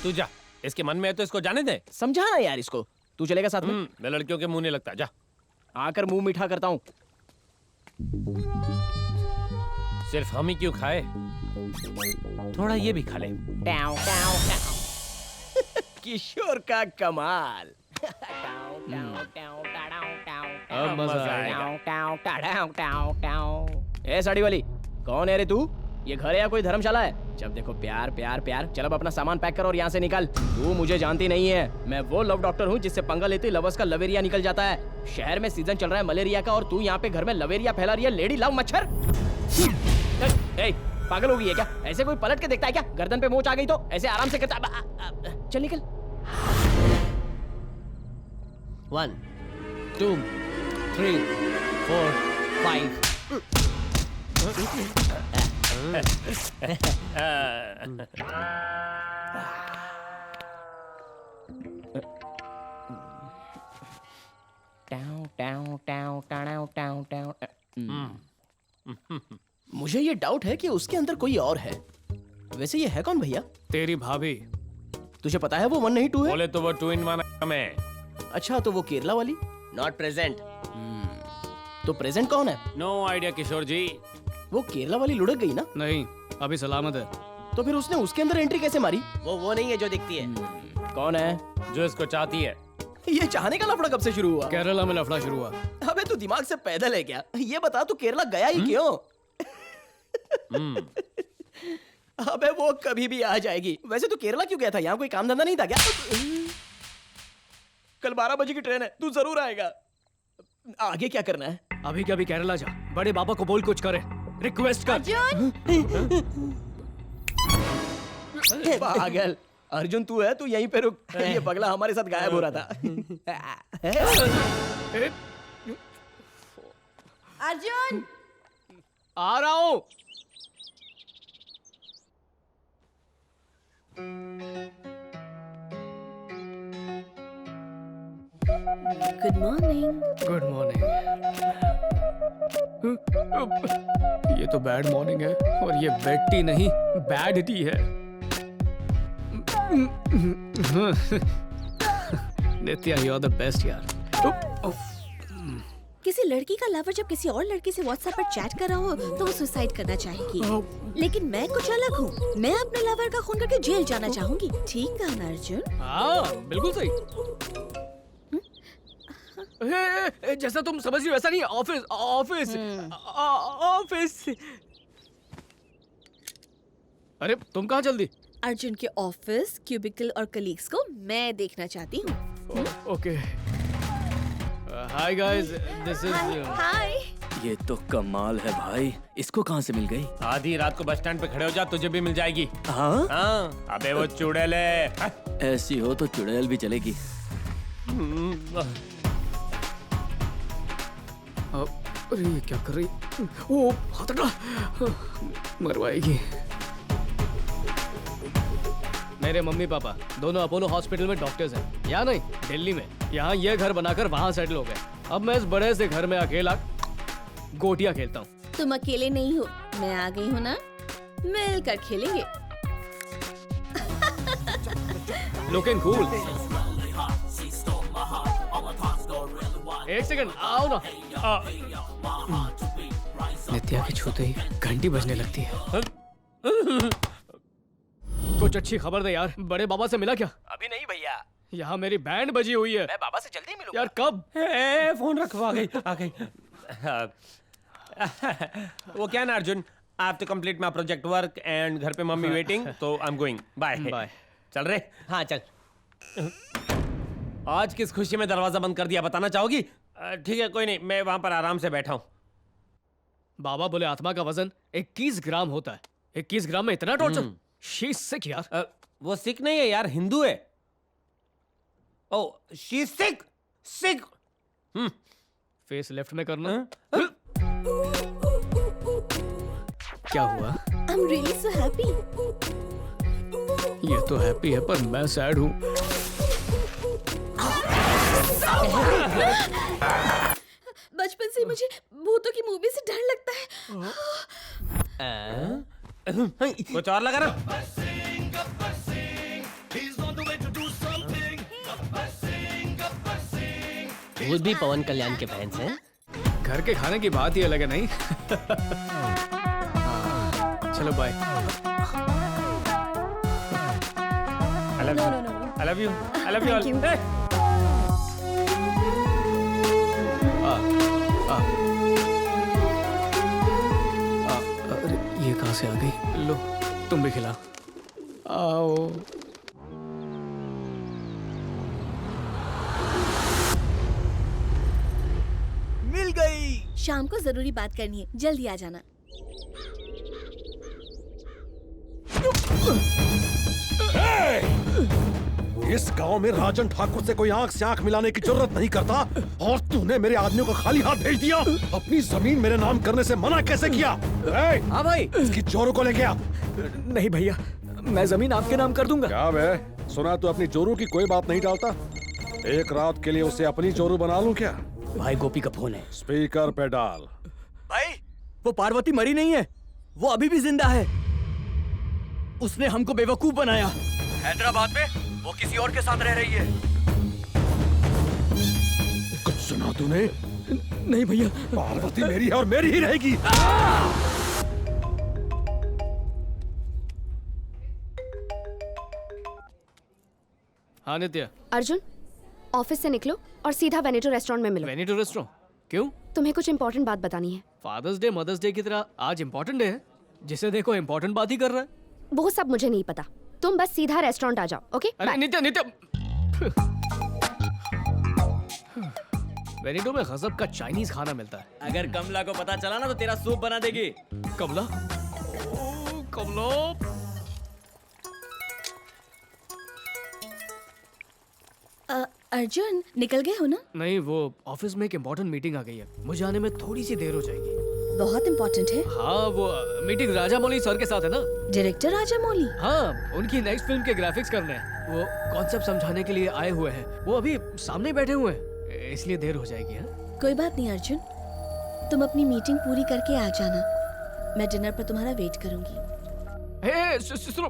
तू जा, इसके मन में है तो इसको जाने दे। समझा ना यार इसको। तू चलेगा साथ में? मैं लड़कियों के मुंह नहीं लगता। जा। आकर मुंह मीठा करता हूँ। सिर्फ हम ही क्यों खाए, थोड़ा ये भी खा ले। किशोर का कमाल। अब मजा आएगा। ए साड़ी वाली, कौन है रे तू? ये घर है या कोई धर्मशाला है? जब देखो प्यार प्यार प्यार। चल अब अपना सामान पैक कर और यहाँ से निकल। तू मुझे जानती नहीं है, मैं वो लव डॉक्टर हूँ जिससे पंगा लेते ही लवर्स का लवेरिया निकल जाता है। शहर में सीजन चल रहा है मलेरिया का और तू यहाँ पे घर में लवेरिया फैला रही है। लेडी लव मच्छर। ए, पागल हो गई है क्या? ऐसे कोई पलट के देखता है क्या? गर्दन पे मोच आ गई तो ऐसे आराम से करता। चल निकल। 1 2 3 4 5 मुझे ये डाउट है कि उसके अंदर कोई और है। वैसे ये है कौन भैया? तेरी भाभी। तुझे पता है वो 1 नहीं 2 है? बोले तो वो 2 in 1 है। अच्छा तो वो केरला वाली? Not present. तो प्रेजेंट कौन है? नो आइडिया किशोर जी। वो केरला वाली लुढ़क गई ना? नहीं, अभी सलामत है। तो फिर उसने उसके अंदर एंट्री कैसे मारी? वो नहीं है जो दिखती है। कौन है? जो इसको चाहती है। ये चाहने का लफड़ा कब से शुरू हुआ? केरला में लफड़ा शुरू हुआ। अबे तू दिमाग से पैदल है क्या? ये बता तू केरला गया ही क्यों? अबे वो कभी भी आ जाएगी। वैसे तू केरला क्यों गया था? यहाँ कोई काम धंधा नहीं था क्या? कल 12 बजे की ट्रेन है, तू जरूर आएगा। आगे क्या करना है? अभी क्या, अभी केरला जा, बड़े बाबा को बोल कुछ करे, रिक्वेस्ट कर। पागल अर्जुन तू है, तू यहीं पे रुक। ये पगला हमारे साथ गायब हो रहा था। अर्जुन, आ रहा हूं। Good morning. Good morning. ये तो बैड मॉर्निंग है, और ये बेड टी नहीं, बैड टी है। नित्या, यू आर द बेस्ट यार। किसी लड़की का लवर जब किसी और लड़की से व्हाट्सएप पर चैट कर रहा हो तो वो सुसाइड करना चाहेगी, लेकिन मैं कुछ अलग हूँ। मैं अपने लवर का खून करके जेल जाना चाहूंगी। ठीक कहा ना अर्जुन? हाँ, बिल्कुल सही। जैसा तुम समझ रही हो वैसा नहीं। Office office office. अरे तुम कहाँ जल्दी? अर्जुन के ऑफिस, क्यूबिकल और कलीग्स को मैं देखना चाहती हूँ। Okay. Hi guys, this is. Hi. ये तो कमाल है भाई, इसको कहाँ से मिल गई? आधी रात को बस स्टैंड पे खड़े हो जा, तुझे भी मिल जाएगी। हाँ? हाँ, अबे वो चुड़ैल है। ऐसी हो तो चुड़ैल भी चलेगी। अरे ये क्या कर रही? ओ हाथ हटा, मरवाएगी। मेरे मम्मी पापा दोनों अपोलो हॉस्पिटल में डॉक्टर्स हैं। यहाँ नहीं, दिल्ली में। यहाँ ये घर बनाकर वहाँ सेटल हो गए। अब मैं इस बड़े से घर में अकेला गोटियां खेलता हूँ। तुम अकेले नहीं हो, मैं आ गई हूँ ना, मिलकर खेलेंगे। Looking cool. एक सेकंड, आओ ना। नित्या के छूते ही घंटी बजने लगती है। कुछ अच्छी खबर दे यार, बड़े बाबा से मिला क्या? अभी नहीं भैया। यहाँ मेरी बैंड बजी हुई है। मैं बाबा से जल्दी मिलूंगा। यार कब? फोन रखो, आ गई आ गई। वो क्या ना Arjun, I have to complete my project work and घर पे मम्मी वेटिंग, तो I am going. Bye bye. चल रहे? हाँ चल। आज किस खुशी में दरवाजा बंद कर दिया, बताना चाहोगी? ठीक है, कोई नहीं, मैं वहां पर आराम से बैठा हूँ। बाबा बोले आत्मा का वजन 21 ग्राम होता है। 21 ग्राम में इतना टॉर्चर? शी इज सिक यार। वो सिक नहीं है यार, हिंदू है। Oh, she is sick. Sick. Face left में करना। क्या हुआ? I am really so happy. ये तो हैप्पी है पर मैं सैड हूँ। बचपन से मुझे भूतों की मूवी से डर लगता है। कुछ और लगा ना? वो भी पवन कल्याण के फैंस हैं। घर के खाने की बात ही अलग है नहीं? चलो bye. I love you. I love you. I love you all. Hey! अरे ये कहाँ से आ गई? लो तुम भी खिला। आओ। मिल गई। शाम को जरूरी बात करनी है, जल्दी आ जाना। इस गांव में राजन ठाकुर से कोई आंख से आंख मिलाने की जरूरत नहीं करता, और तूने मेरे आदमियों को खाली हाथ भेज दिया। अपनी जमीन मेरे नाम करने से मना कैसे किया? हाँ भाई, इसकी चोरों को लेके आ। नहीं भैया, मैं जमीन आपके नाम कर दूंगा। क्या बे, सुना तू अपनी चोरों की कोई बात नहीं टालता? एक रात के लिए उसे अपनी चोरू बना लूं क्या? भाई गोपी का फोन है, स्पीकर पे डाल। भाई वो पार्वती मरी नहीं है, वो अभी भी जिंदा है। उसने हमको बेवकूफ बनाया। हैदराबाद में वो किसी और के साथ रह रही है। कुछ सुना तूने? नहीं भैया। पार्वती मेरी है और मेरी ही रहेगी। हाँ नित्या। अर्जुन, ऑफिस से निकलो और सीधा वेनेटो रेस्टोरेंट में मिलो। Veneto restaurant? क्यों? तुम्हें कुछ इंपॉर्टेंट बात बतानी है। फादर्स डे मदर्स डे की तरह आज इम्पोर्टेंट डे है, जिसे देखो इम्पोर्टेंट बात ही कर रहा है। वो सब मुझे नहीं पता, तुम बस सीधा रेस्टोरेंट आ जाओ। ओके? अरे नित्या नित्या, वेनेटो में गजब का चाइनीज खाना मिलता है। अगर कमला को पता चला ना तो तेरा सूप बना देगी। कमला? कमला? अर्जुन निकल गए हो ना? नहीं, वो ऑफिस में एक इम्पोर्टेंट मीटिंग आ गई है, मुझे आने में थोड़ी सी देर हो जाएगी। बहुत इम्पोर्टेंट है। हाँ, वो मीटिंग राजा मौली सर के साथ है ना। डायरेक्टर राजा मौली? हाँ, उनकी नेक्स्ट फिल्म के ग्राफिक्स करने हैं। वो कॉन्सेप्ट समझाने के लिए आए हुए हैं। वो अभी सामने बैठे हुए हैं, इसलिए देर हो जाएगी। हाँ, कोई बात नहीं अर्जुन, तुम अपनी मीटिंग पूरी करके आ जाना, मैं डिनर पर तुम्हारा वेट करूंगी। सुनो,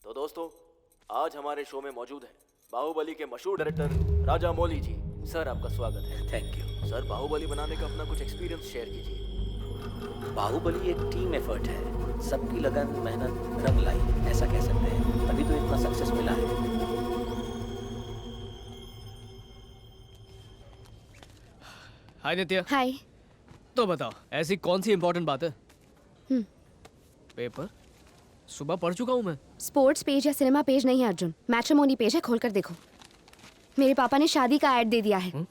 तो दोस्तों, आज हमारे शो में मौजूद है बाहुबली के मशहूर डायरेक्टर राजा मौली जी। सर, आपका स्वागत है। Thank you. सर, बाहुबली बनाने का अपना कुछ एक्सपीरियंस शेयर कीजिए। बाहुबली एक टीम एफर्ट है, सबकी लगन मेहनत रंग लाई, ऐसा कह सकते हैं, तभी तो इतना सक्सेस मिला है। हाय नित्या। हाय। तो बताओ, ऐसी कौन सी इम्पोर्टेंट बात है? पेपर सुबह पढ़ चुका हूँ मैं। स्पोर्ट्स पेज या सिनेमा पेज नहीं है अर्जुन, मैट्रिमोनी पेज है, खोलकर देखो। मेरे पापा ने शादी का ऐड दे दिया है।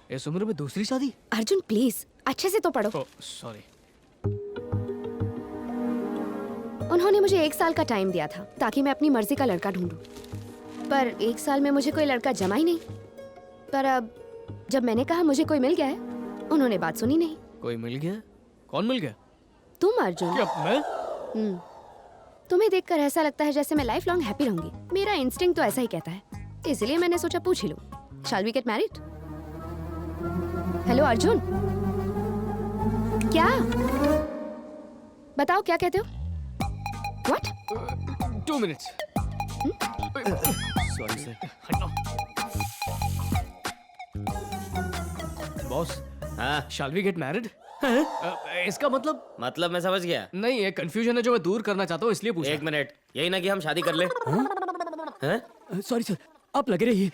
इस उम्र में दूसरी शादी? अर्जुन प्लीज अच्छे से तो पढ़ो। सॉरी। उन्होंने मुझे 1 साल का टाइम दिया था ताकि मैं अपनी मर्जी का लड़का ढूंढूं, पर 1 साल में मुझे कोई लड़का जमा ही नहीं। पर अब जब मैंने कहा मुझे कोई मिल गया है, उन्होंने बात सुनी नहीं। कोई मिल गया? कौन मिल गया? तुम अर्जुन। क्या मैं? तुम्हें देखकर ऐसा लगता है जैसे मैं लाइफ लॉन्ग हैप्पी रहूंगी। मेरा इंस्टिंक्ट तो ऐसा ही कहता है, इसलिए मैंने सोचा पूछ ही लूं। Shall we get married? Hello Arjun, क्या? बताओ क्या कहते हो? What? 2 minutes. Sorry sir. Boss, हाँ, shall we get married? इसका मतलब मैं समझ गया। नहीं, ये कंफ्यूजन है जो मैं दूर करना चाहता हूँ, इसलिए पूछा। 1 मिनट, यही ना कि हम शादी कर ले। सॉरी सर, आप लगे रहिए।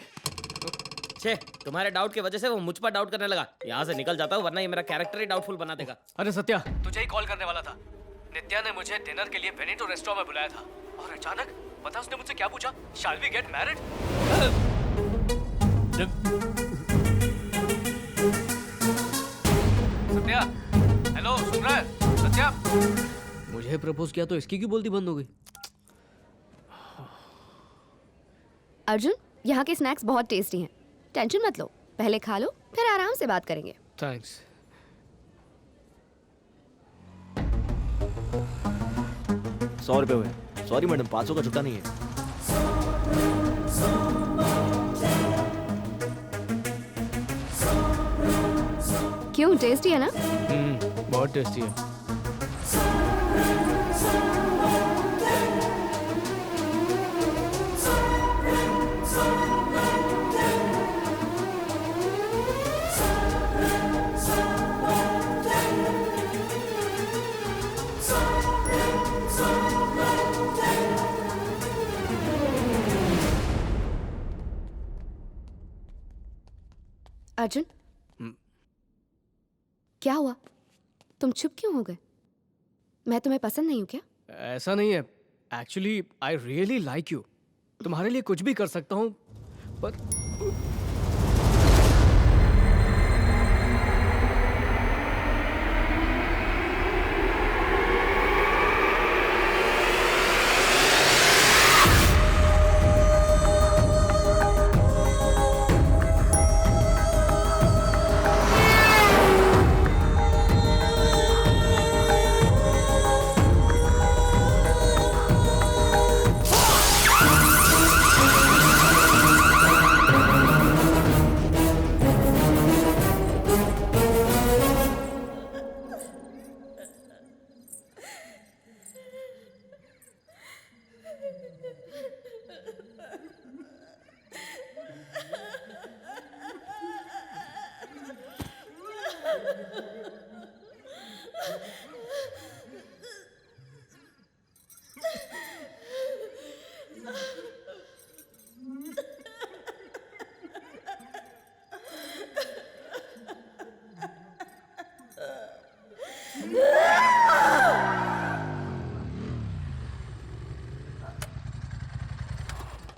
छे, तुम्हारे डाउट की वजह से वो मुझ पर डाउट करने लगा। यहाँ से निकल जाता हूँ, वरना ये मेरा कैरेक्टर ही डाउटफुल बना देगा। अरे सत्या, तुझे ही कॉल करने वाला था। नित्या ने मुझे डिनर के लिए वेनेटो रेस्टोरेंट में बुलाया था और अचानक पता उसने मुझसे क्या पूछा? Shall we get married? Satya, hello, सुन रहा है? सत्या, मुझे प्रपोज किया तो इसकी क्यों बोलती बंद हो गई? अर्जुन, यहाँ के स्नैक्स बहुत टेस्टी हैं, टेंशन मत लो, पहले खा लो, फिर आराम से बात करेंगे। थैंक्स। ₹100 हुए। सॉरी मैडम, 500 का छुट्टा नहीं है। क्यों, टेस्टी है ना? बहुत टेस्टी है। अर्जुन, क्या हुआ? तुम चुप क्यों हो गए? मैं तुम्हें पसंद नहीं हूँ क्या? ऐसा नहीं है, actually I really like you. तुम्हारे लिए कुछ भी कर सकता हूँ, पर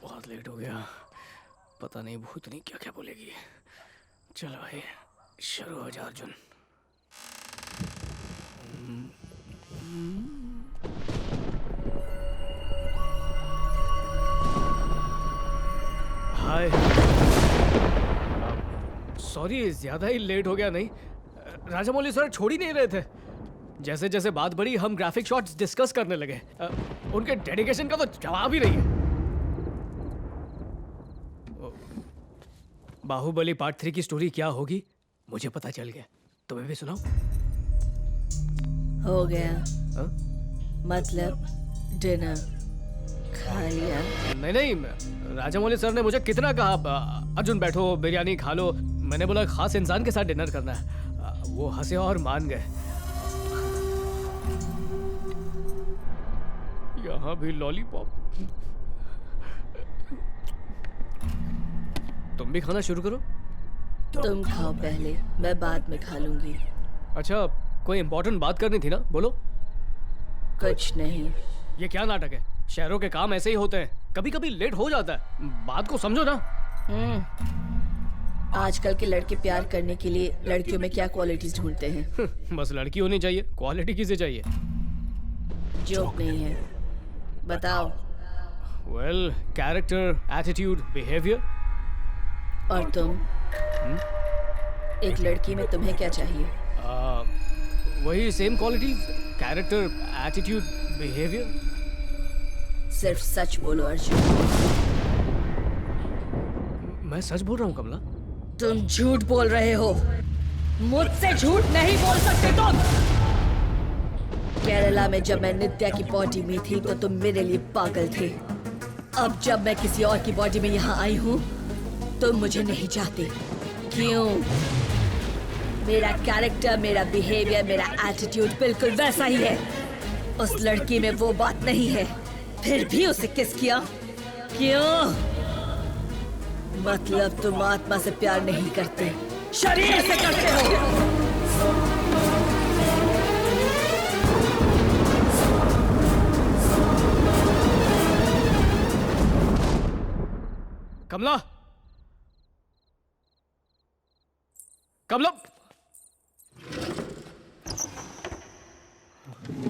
बहुत लेट हो गया, पता नहीं भूतनी क्या क्या बोलेगी। चलो भाई शुरू हो जा अर्जुन। हाय, सॉरी ज्यादा ही लेट हो गया। नहीं, राजामौली सर छोड़ ही नहीं रहे थे। जैसे जैसे बात बढ़ी हम ग्राफिक शॉट्स डिस्कस करने लगे। उनके डेडिकेशन का तो जवाब ही नहीं है। बाहुबली पार्ट 3 की स्टोरी क्या होगी मुझे पता चल गया, तुम्हें भी सुनाओ। हो गया। मतलब डिनर खा लिया? नहीं नहीं, राजामौली सर ने मुझे कितना कहा अर्जुन बैठो बिरयानी खा लो। मैंने बोला खास इंसान के साथ डिनर करना है। वो हंसे और मान गए। यहाँ भी लॉलीपॉप। तुम भी खाना शुरू करो। तुम खाओ पहले, मैं बाद में खा लूंगी। अच्छा, कोई इम्पोर्टेंट बात करनी थी ना, बोलो। कुछ नहीं। ये क्या नाटक है? शहरों के काम ऐसे ही होते हैं, कभी कभी लेट हो जाता है। बात को समझो ना। आजकल के लड़के प्यार करने के लिए लड़कियों में क्या क्वालिटीज ढूंढते हैं? बस लड़की होनी चाहिए, क्वालिटी किसे चाहिए? जोक नहीं है, बताओ। Well, character, attitude, behaviour. और तुम? एक लड़की में तुम्हें क्या चाहिए? वही same qualities, character, attitude, behaviour. सिर्फ सच बोलो अर्जुन। मैं सच बोल रहा हूँ कमला। तुम झूठ बोल रहे हो। मुझसे झूठ नहीं बोल सकते तुम। केरला में जब मैं नित्या की बॉडी में थी तो तुम मेरे लिए पागल थे। अब जब मैं किसी और की बॉडी में यहाँ आई हूँ तुम मुझे नहीं चाहते। क्यों? मेरा कैरेक्टर, मेरा बिहेवियर, मेरा एटीट्यूड बिल्कुल वैसा ही है। उस लड़की में वो बात नहीं है, फिर भी उसे किस किया? क्यों? मतलब तुम आत्मा से प्यार नहीं करते, शरीर से करते हो। कमला, कमला,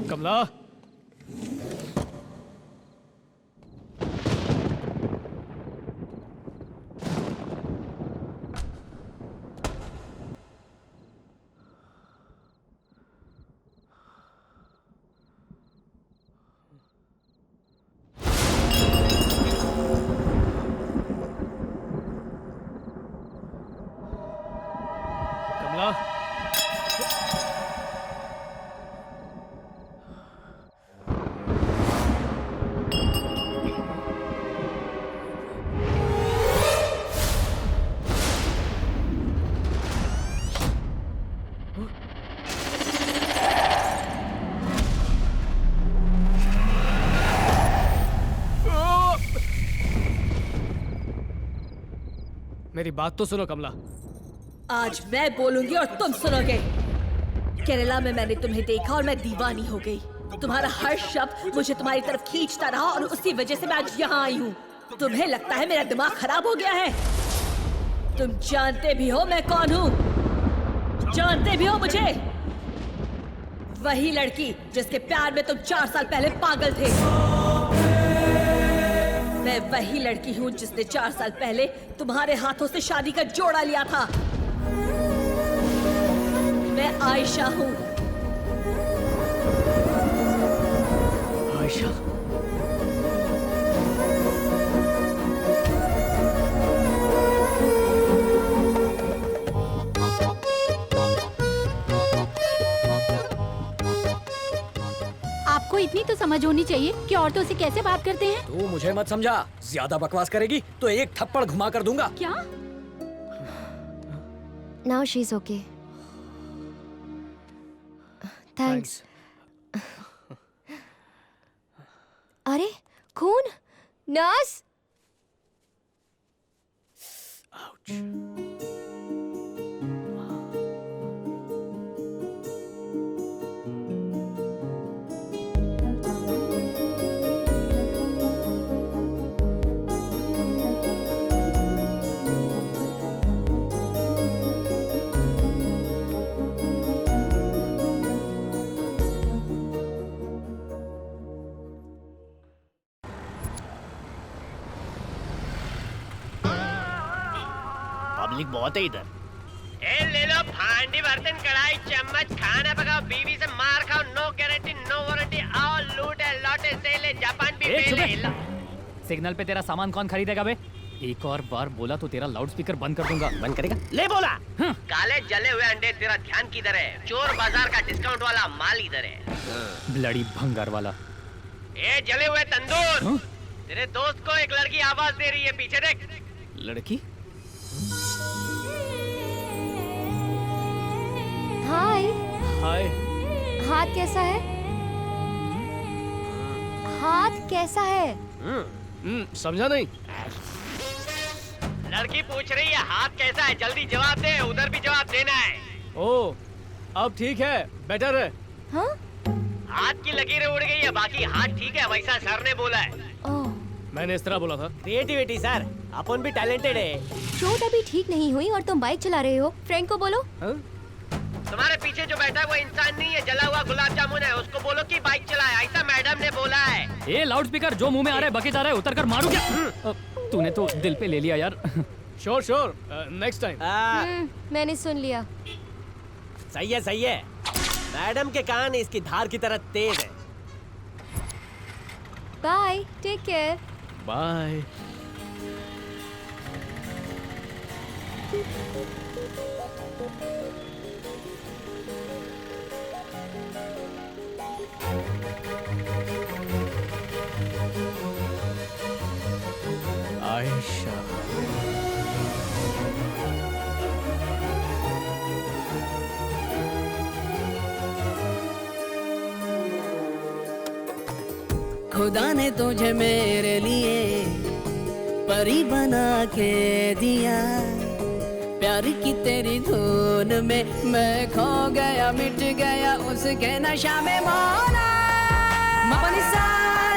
कमला। मेरी बात तो सुनो कमला। आज मैं बोलूंगी और तुम सुनोगे। केरला में मैंने तुम्हें देखा और मैं दीवानी हो गई। तुम्हारा हर शब्द मुझे तुम्हारी तरफ खींचता रहा और उसी वजह से मैं आज यहाँ आई हूँ। तुम्हें लगता है मेरा दिमाग खराब हो गया है? तुम जानते भी हो मैं कौन हूँ? जानते भी हो मुझे? वही लड़की जिसके प्यार में तुम 4 साल पहले पागल थे। मैं वही लड़की हूँ जिसने 4 साल पहले तुम्हारे हाथों से शादी का जोड़ा लिया था। मैं आयशा हूँ। आयशा? आपको इतनी तो समझ होनी चाहिए कि औरतों से कैसे बात करते हैं। तू मुझे मत समझा, ज्यादा बकवास करेगी तो एक थप्पड़ घुमा कर दूंगा। क्या? Now she's okay. थैंक्स। अरे खून, नर्स। पब्लिक बहुत है इधर। ए ले लो भांडी बर्तन कढ़ाई चम्मच खाना पकाओ बीवी से मार खाओ नो गारंटी नो वारंटी आओ लूटे लौटे से ले जापान भी ले। सिग्नल पे तेरा सामान कौन खरीदेगा बे? एक और बार बोला तो तेरा लाउडस्पीकर बंद कर दूंगा। बंद करेगा? ले बोला। काले जले हुए अंडे तेरा ध्यान किधर है? चोर बाजार का डिस्काउंट वाला माल इधर है। ब्लडी भंगार वाला। ए जले हुए तंदूर तेरे दोस्त को एक लड़की आवाज दे रही है पीछे देख। लड़की? हाय। हाय। हाथ कैसा है? हाथ कैसा है? समझा नहीं। लड़की पूछ रही है हाथ कैसा है, जल्दी जवाब दे, उधर भी जवाब देना है। ओ, अब ठीक है, बेटर है। हाँ? हाथ की लकीरें उड़ गई है, बाकी हाथ ठीक है, वैसा सर ने बोला है। मैंने इस तरह बोला था। क्रिएटिविटी सर, अपन भी टैलेंटेड है। चोट अभी ठीक नहीं हुई और तुम बाइक चला रहे हो। फ्रेंड को बोलो। तुम्हारे पीछे जो बैठा है वो इंसान नहीं है, जला हुआ गुलाब जामुन है, उसको बोलो कि बाइक चलाए, ऐसा मैडम ने बोला है। ये लाउडस्पीकर जो मुंह में आ रहा है बके जा रहा है, उतर कर मारू क्या? तूने तो दिल पे ले लिया यार। Sure sure, next time. मैंने सुन लिया। सही है सही है। मैडम के कान इसकी धार की तरह तेज है। Bye, take care. Bye. Ayesha. खुदा ने तुझे मेरे लिए परी बना के दिया, प्यार की तेरी धुन में मैं खो गया, मिट गया उसके नशा में मौला। मपनी सा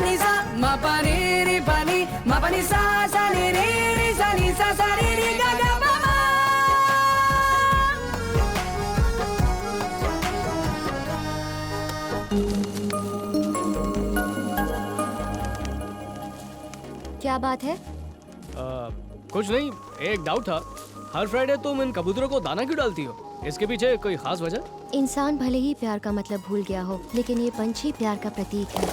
नि सा मपनी री पनी मपनी सा सा नि री सा नि सा सा री री गा गा मा मा। क्या बात है? कुछ नहीं, एक डाउट था। हर फ्राइडे तुम इन कबूतरों को दाना क्यों डालती हो? इसके पीछे कोई खास वजह? इंसान भले ही प्यार का मतलब भूल गया हो, लेकिन ये पंछी प्यार का प्रतीक है।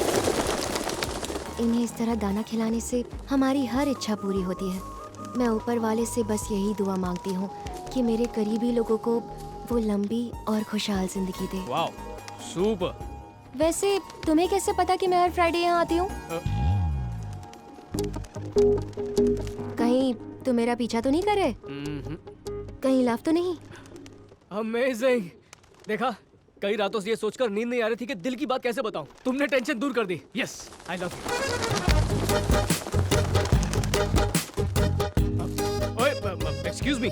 इन्हें इस तरह दाना खिलाने से हमारी हर इच्छा पूरी होती है। मैं ऊपर वाले से बस यही दुआ मांगती हूँ कि मेरे करीबी लोगों को वो लंबी और खुशहाल जिंदगी दे। वाह, सुपर। वैसे तुम्हें कैसे पता कि मैं हर फ्राइडे यहाँ आती हूँ? कहीं तुम मेरा पीछा तो नहीं कर रहे? कहीं लव तो नहीं? अमेजिंग। देखा, कई रातों से ये सोचकर नींद नहीं आ रही थी कि दिल की बात कैसे बताऊं। तुमने टेंशन दूर कर दी। Yes, I love you. Excuse me.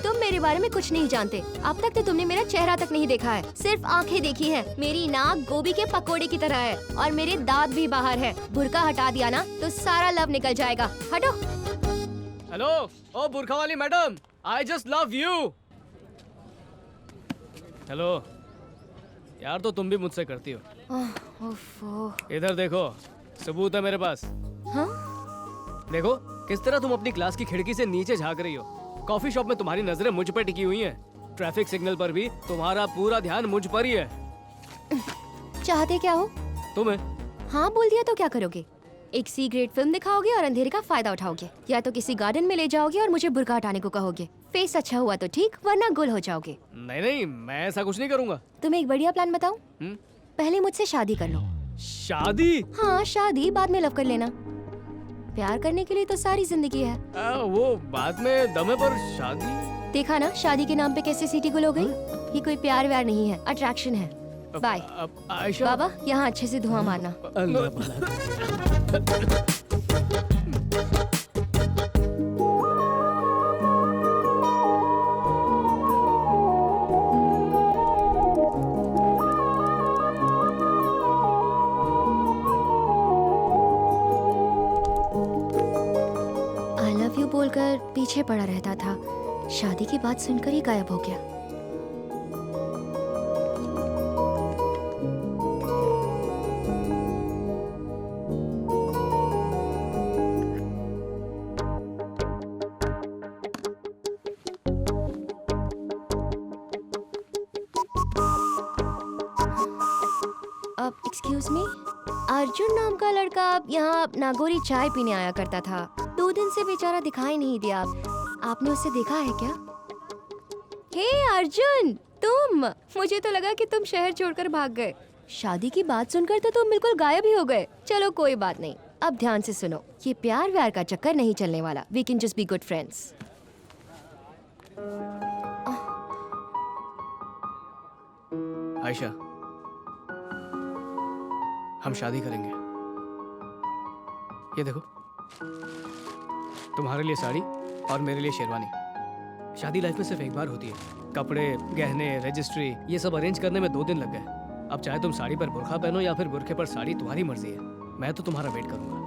तुम मेरे बारे में कुछ नहीं जानते। अब तक तो तुमने मेरा चेहरा तक नहीं देखा है, सिर्फ आंखें देखी हैं। मेरी नाक गोभी के पकोड़े की तरह है और मेरे दांत भी बाहर है। बुर्का हटा दिया ना तो सारा लव निकल जाएगा। हटो। हेलो, ओ बुर्का वाली madam, I just love you. Hello यार, तो तुम भी मुझसे करती हो। इधर देखो, सबूत है मेरे पास। हाँ? देखो किस तरह तुम अपनी क्लास की खिड़की से नीचे झांक रही हो। कॉफी शॉप में तुम्हारी नजरें मुझ पर टिकी हुई हैं। ट्रैफिक सिग्नल पर भी तुम्हारा पूरा ध्यान मुझ पर ही है। चाहते क्या हो? तुम्हें? हाँ बोल दिया तो क्या करोगे? एक सी ग्रेड फिल्म दिखाओगे और अंधेरे का फायदा उठाओगे, या तो किसी गार्डन में ले जाओगे और मुझे बुर्का हटाने को कहोगे। फेस अच्छा हुआ तो ठीक, वरना गुल हो जाओगे। नहीं नहीं, मैं ऐसा कुछ नहीं करूँगा। तुम्हें एक बढ़िया प्लान बताऊं? पहले मुझसे शादी कर लो। शादी? हाँ शादी, बाद में लव कर लेना। प्यार करने के लिए तो सारी जिंदगी है। वो बाद में दमे पर शादी। देखा ना शादी के नाम पे कैसे सीटी गुल हो गई। ये कोई प्यार व्यार नहीं है, अट्रैक्शन है। बाय। आयशा बाबा यहाँ अच्छे से धुआं मारना। अल्लाह भला। आई लव यू बोलकर पीछे पड़ा रहता था, शादी की बात सुनकर ही गायब हो गया। अब एक्सक्यूज मी, अर्जुन नाम का लड़का यहाँ नागौरी चाय पीने आया करता था। 2 दिन से बेचारा दिखाई नहीं दिया। आपने उसे देखा है क्या? हे अर्जुन, तुम! मुझे तो लगा कि तुम शहर छोड़कर भाग गए। शादी की बात सुनकर तो तुम बिल्कुल गायब ही हो गए। चलो कोई बात नहीं, अब ध्यान से सुनो, ये प्यार व्यार का चक्कर नहीं चलने वाला। We can just be good friends. Ayesha, हम शादी करेंगे। ये देखो, तुम्हारे लिए साड़ी और मेरे लिए शेरवानी। शादी लाइफ में सिर्फ एक बार होती है। कपड़े, गहने, रजिस्ट्री, ये सब अरेंज करने में 2 दिन लग गए। अब चाहे तुम साड़ी पर बुर्खा पहनो या फिर बुर्खे पर साड़ी, तुम्हारी मर्जी है। मैं तो तुम्हारा वेट करूंगा।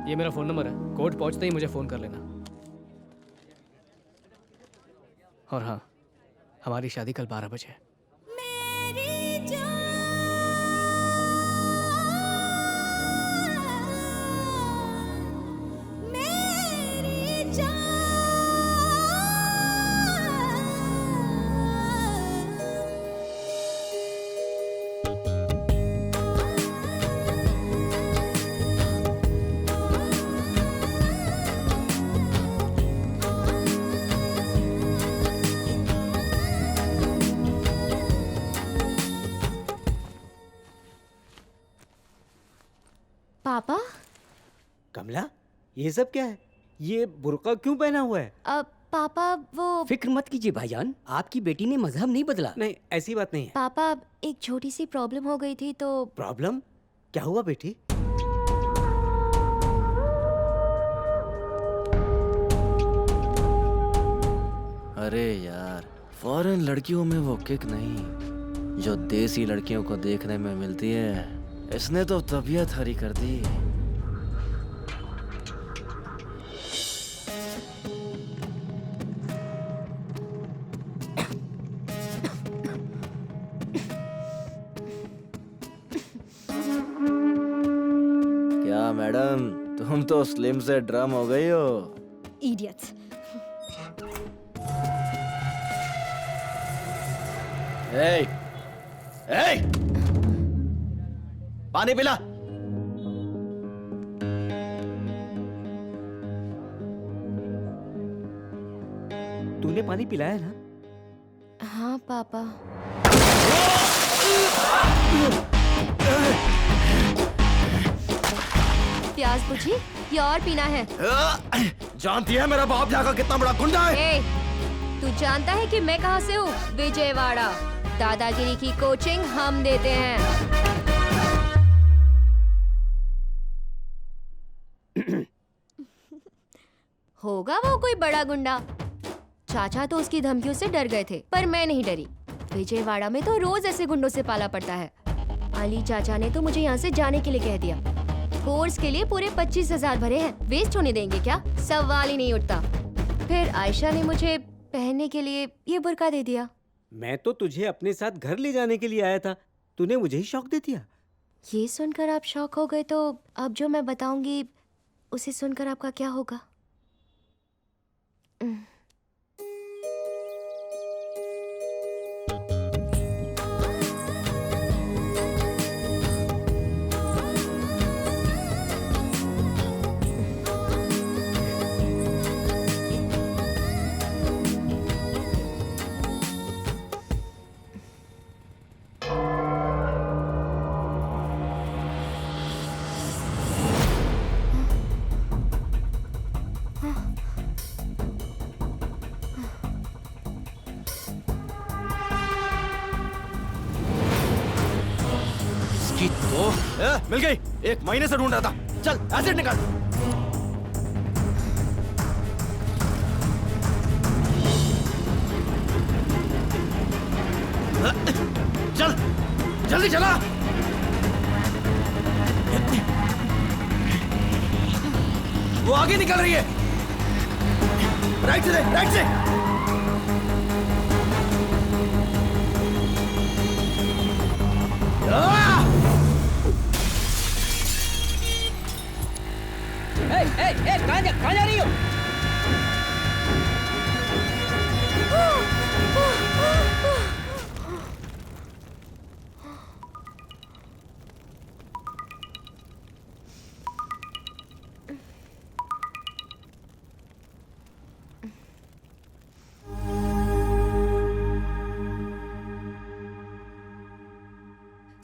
ये मेरा फोन नंबर है, कोर्ट पहुंचते ही मुझे फोन कर लेना। और हाँ, हमारी शादी कल 12 बजे है। पापा? कमला, ये सब क्या है? ये बुर्का क्यों पहना हुआ है? पापा वो फिक्र मत कीजिए भाईजान, आपकी बेटी ने मजहब नहीं बदला। नहीं, ऐसी बात नहीं है। पापा, एक छोटी सी प्रॉब्लम हो गई थी तो। प्रॉब्लम? क्या हुआ बेटी? अरे यार, फॉरेन लड़कियों में वो किक नहीं जो देसी लड़कियों को देखने में मिलती है। इसने तो तबीयत हरी कर दी। क्या मैडम, तुम तो स्लिम से ड्रम हो गई हो। इडियट्स। Hey! Hey! पानी पिला। तूने पानी पिलाया ना? हाँ पापा। प्यास बुझी? ये और पीना है? जानती है मेरा बाप यहाँ का कितना बड़ा गुंडा है? तू जानता है कि मैं कहाँ से हूँ? विजयवाड़ा। दादागिरी की कोचिंग हम देते हैं। होगा वो कोई बड़ा गुंडा। चाचा तो उसकी धमकियों से डर गए थे, पर मैं नहीं डरी। विजयवाड़ा में तो रोज ऐसे गुंडों से पाला पड़ता है। अली चाचा ने तो मुझे यहाँ से जाने के लिए कह दिया। कोर्स के लिए पूरे 25,000 भरे हैं, वेस्ट होने देंगे क्या? सवाल ही नहीं उठता। फिर आयशा ने मुझे पहनने के लिए ये बुर्का दे दिया। मैं तो तुझे अपने साथ घर ले जाने के लिए आया था, तूने मुझे ही शौक दे दिया। ये सुनकर आप शौक हो गए तो अब जो मैं बताऊंगी उसे सुनकर आपका क्या होगा? मिल गई। 1 महीने से ढूंढ रहा था। चल एसिड निकाल। चल जल्दी चला। वो आगे निकल रही है। राइट से, राइट से। कहाँ जा रही हो?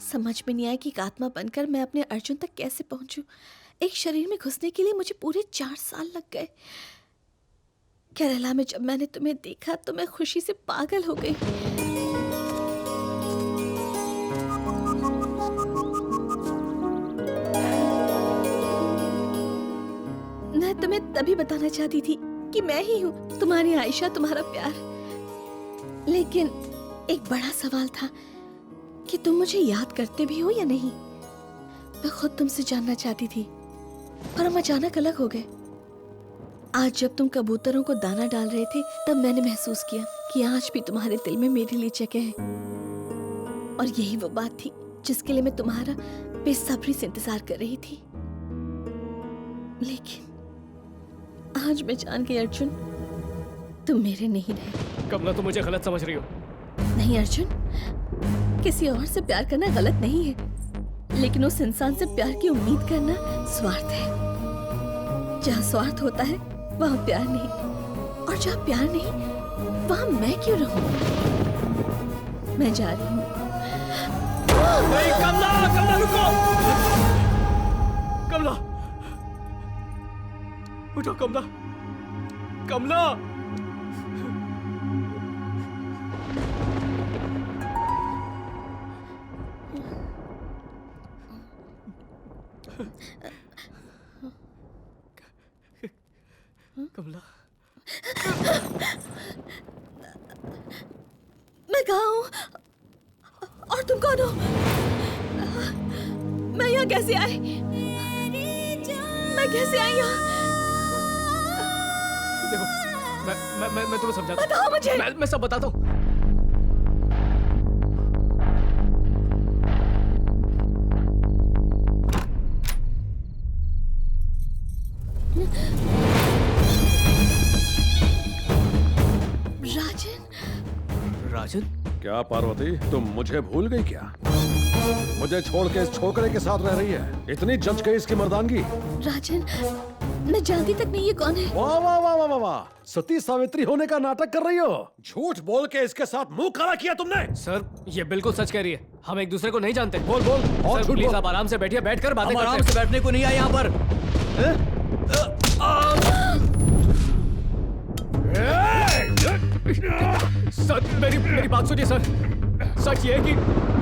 समझ में नहीं आया कि एक आत्मा बनकर मैं अपने अर्जुन तक कैसे पहुंचूं। एक शरीर में घुसने के लिए मुझे पूरे 4 साल लग गए। केरला में जब मैंने तुम्हें देखा तो मैं खुशी से पागल हो गई। मैं तुम्हें तभी बताना चाहती थी कि मैं ही हूँ तुम्हारी आयशा, तुम्हारा प्यार। लेकिन एक बड़ा सवाल था कि तुम मुझे याद करते भी हो या नहीं। मैं खुद तुमसे जानना चाहती थी, पर हम अचानक अलग हो गए। आज जब तुम कबूतरों को दाना डाल रहे थे तब मैंने महसूस किया कि आज भी तुम्हारे दिल में मेरे लिए जगह है। और यही वो बात थी जिसके लिए मैं तुम्हारा बेसब्री से इंतजार कर रही थी। लेकिन आज मैं जान गई अर्जुन, तुम मेरे नहीं रहे। कमला, तुम मुझे गलत समझ रही हो। नहीं अर्जुन, किसी और से प्यार करना गलत नहीं है, लेकिन उस इंसान से प्यार की उम्मीद करना स्वार्थ है। जहाँ स्वार्थ होता है वहाँ प्यार नहीं, और जहाँ प्यार नहीं वहाँ मैं क्यों रहूं? मैं जा रही हूँ। नहीं कमला, कमला रुको। कमला उठो। कमला, कमला। कमला, मैं कहाँ हूँ और तुम कौन हो? मैं यहाँ कैसे आई? मैं कैसे आई यहाँ? देखो, मैं तुम्हें समझाता हूँ। बताओ मुझे। मैं सब बताता हूँ। राजन? क्या पार्वती, तुम मुझे भूल गई क्या? मुझे छोड़ के इस छोकरे के साथ रह रही है? इतनी जच गई इसकी मर्दानगी। राजन, मैं जानती तक नहीं ये कौन है। वाह वाह वाह वाह वाह, सती सावित्री होने का नाटक कर रही हो। झूठ बोल के इसके साथ मुंह काला किया तुमने। सर, ये बिल्कुल सच कह रही है। हम एक दूसरे को नहीं जानते। बोल बोल। और सर, प्लीज आप आराम से बैठिए, बैठकर बातें करते हैं। आराम से बैठने को नहीं आए यहाँ पर। सर, मेरी बात सुनिए सर। सच ये है कि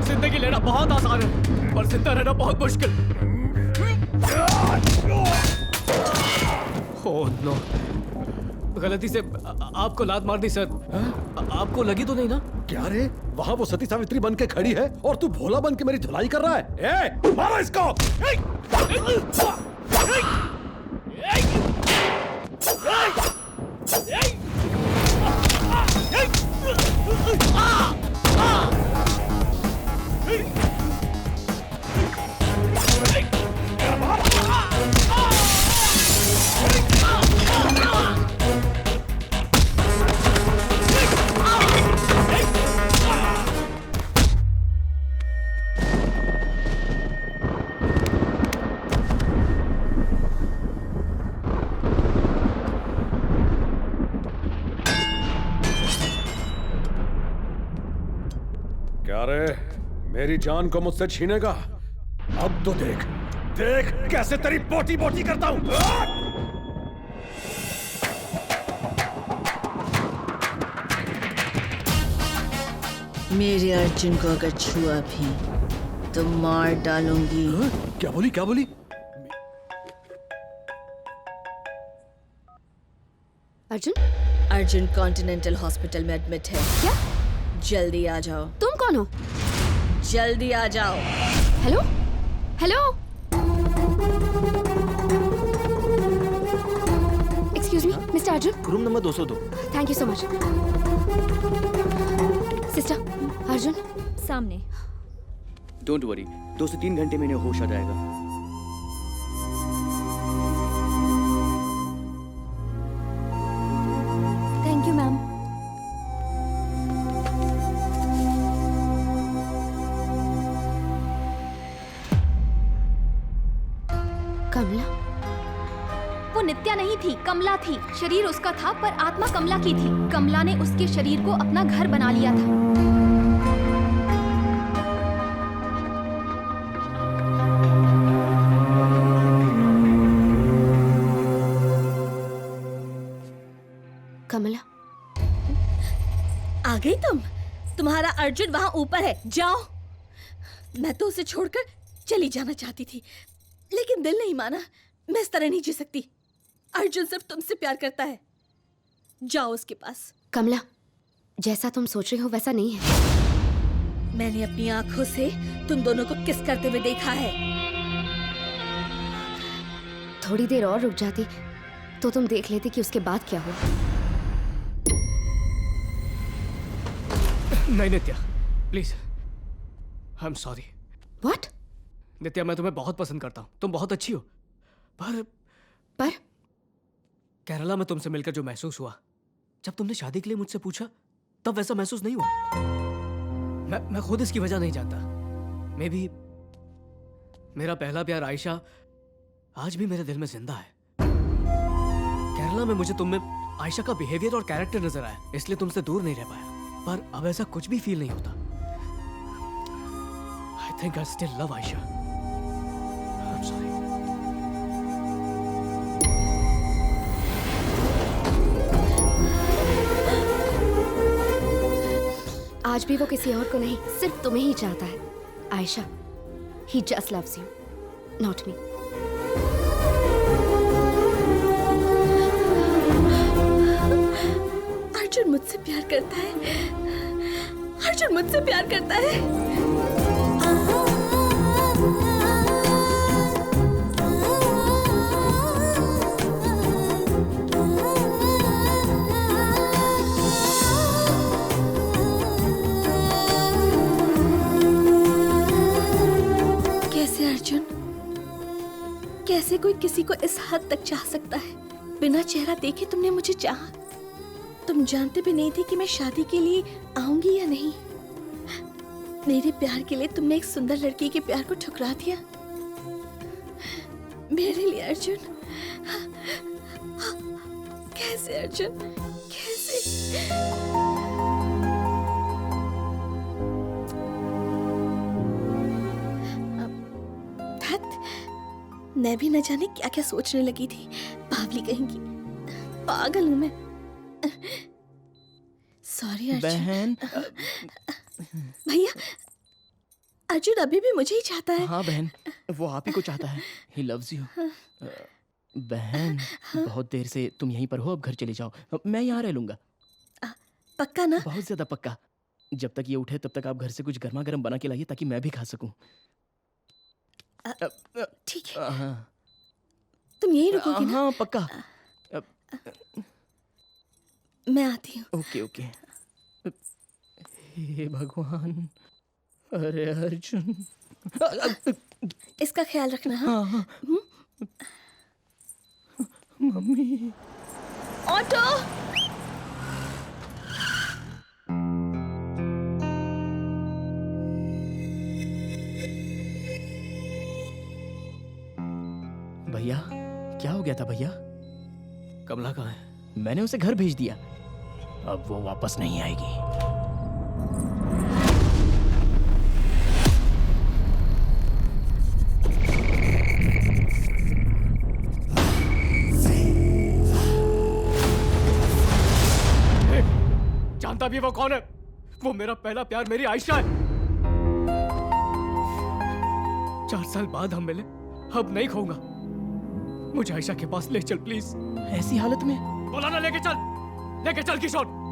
जिंदगी लेना बहुत आसान है, पर जिंदा रहना बहुत मुश्किल। ओह नो, गलती से आपको लात मार दी सर। आपको लगी तो नहीं ना? क्या रे, वहाँ वो सती सावित्री बन के खड़ी है और तू भोला बन के मेरी धुलाई कर रहा है। ए, मारो इसको। क्या रे, मेरी जान को मुझसे छीनेगा? अब तो देख देख कैसे तेरी बोटी बोटी करता हूं। मेरे अर्जुन को अगर छुआ भी तो मार डालूंगी। क्या बोली क्या बोली? अर्जुन कॉन्टिनेंटल हॉस्पिटल में एडमिट है। क्या? जल्दी आ जाओ। तुम कौन हो? जल्दी आ जाओ। Hello hello, excuse me mister Arjun. Room number 202। Thank you so much. Sister, Arjun सामने। डोंट वरी, 2 से 3 घंटे में इन्हें होश आ जाएगा। Thank you ma'am. कमला? वो नित्या नहीं थी, कमला थी। शरीर उसका था पर आत्मा कमला की थी। कमला ने उसके शरीर को अपना घर बना लिया था। कमला, आ गई तुम? तुम्हारा अर्जुन वहां ऊपर है, जाओ। मैं तो उसे छोड़कर चली जाना चाहती थी, लेकिन दिल नहीं माना। मैं इस तरह नहीं जी सकती। अर्जुन सिर्फ तुमसे प्यार करता है, जाओ उसके पास। कमला, जैसा तुम सोच रही हो वैसा नहीं है। मैंने अपनी आंखों से तुम दोनों को किस करते हुए देखा है। थोड़ी देर और रुक जाती तो तुम देख लेती कि उसके बाद क्या हो। नहीं Nitya, please, I am sorry. What? Nitya, मैं तुम्हें बहुत पसंद करता हूँ, तुम बहुत अच्छी हो, पर केरला में तुमसे मिलकर जो महसूस हुआ, जब तुमने शादी के लिए मुझसे पूछा, तब वैसा महसूस नहीं हुआ। मैं खुद इसकी वजह नहीं जानता। मे बी मेरा पहला प्यार आयशा आज भी मेरे दिल में जिंदा है। केरला में मुझे तुम में आयशा का बिहेवियर और कैरेक्टर नजर आया, इसलिए तुमसे दूर नहीं रह पाया। पर अब ऐसा कुछ भी फील नहीं होता। I think I still love Ayesha. I am sorry. आज भी वो किसी और को नहीं, सिर्फ तुम्हें ही चाहता है। Ayesha, he just loves you, not me. Arjun मुझसे प्यार करता है। अर्जुन मुझसे प्यार करता है। कैसे अर्जुन? कैसे कोई किसी को इस हद तक चाह सकता है? बिना चेहरा देखे तुमने मुझे चाहा। तुम जानते भी नहीं थे कि मैं शादी के लिए आऊंगी या नहीं। मेरे प्यार के लिए तुमने एक सुंदर लड़की के प्यार को ठुकरा दिया। मेरे लिए अर्जुन, कैसे अर्जुन, कैसे? मैं भी न जाने क्या क्या सोचने लगी थी। बावली कहेंगी, पागल हूं मैं। सॉरी अर्जुन। बहन। भैया, अर्जुन अभी भी मुझे ही चाहता है। हाँ बहन, वो आप ही को चाहता है। He loves you। बहन, बहुत देर से तुम यहीं पर हो, अब घर चले जाओ। मैं यहाँ रह लूंगा। पक्का ना? बहुत ज्यादा पक्का। जब तक ये उठे तब तक आप घर से कुछ गर्मा गर्म बना के लाइए, ताकि मैं भी खा सकूं। ठीक है। हाँ। तुम यहीं रुकोगी ना? हाँ पक्का। मैं आती हूँ। Okay okay. हे भगवान, अरे अर्जुन। इसका ख्याल रखना। हाँ। मम्मी। ऑटो। भैया, क्या हो गया था भैया? कमला कहाँ है? मैंने उसे घर भेज दिया, अब वो वापस नहीं आएगी। जानता भी वो कौन है? वो मेरा पहला प्यार, मेरी आयशा है। 4 साल बाद हम मिले, अब नहीं खाऊंगा। मुझे आयशा के पास ले चल प्लीज। ऐसी हालत में? बोला ना लेके चल किशोर।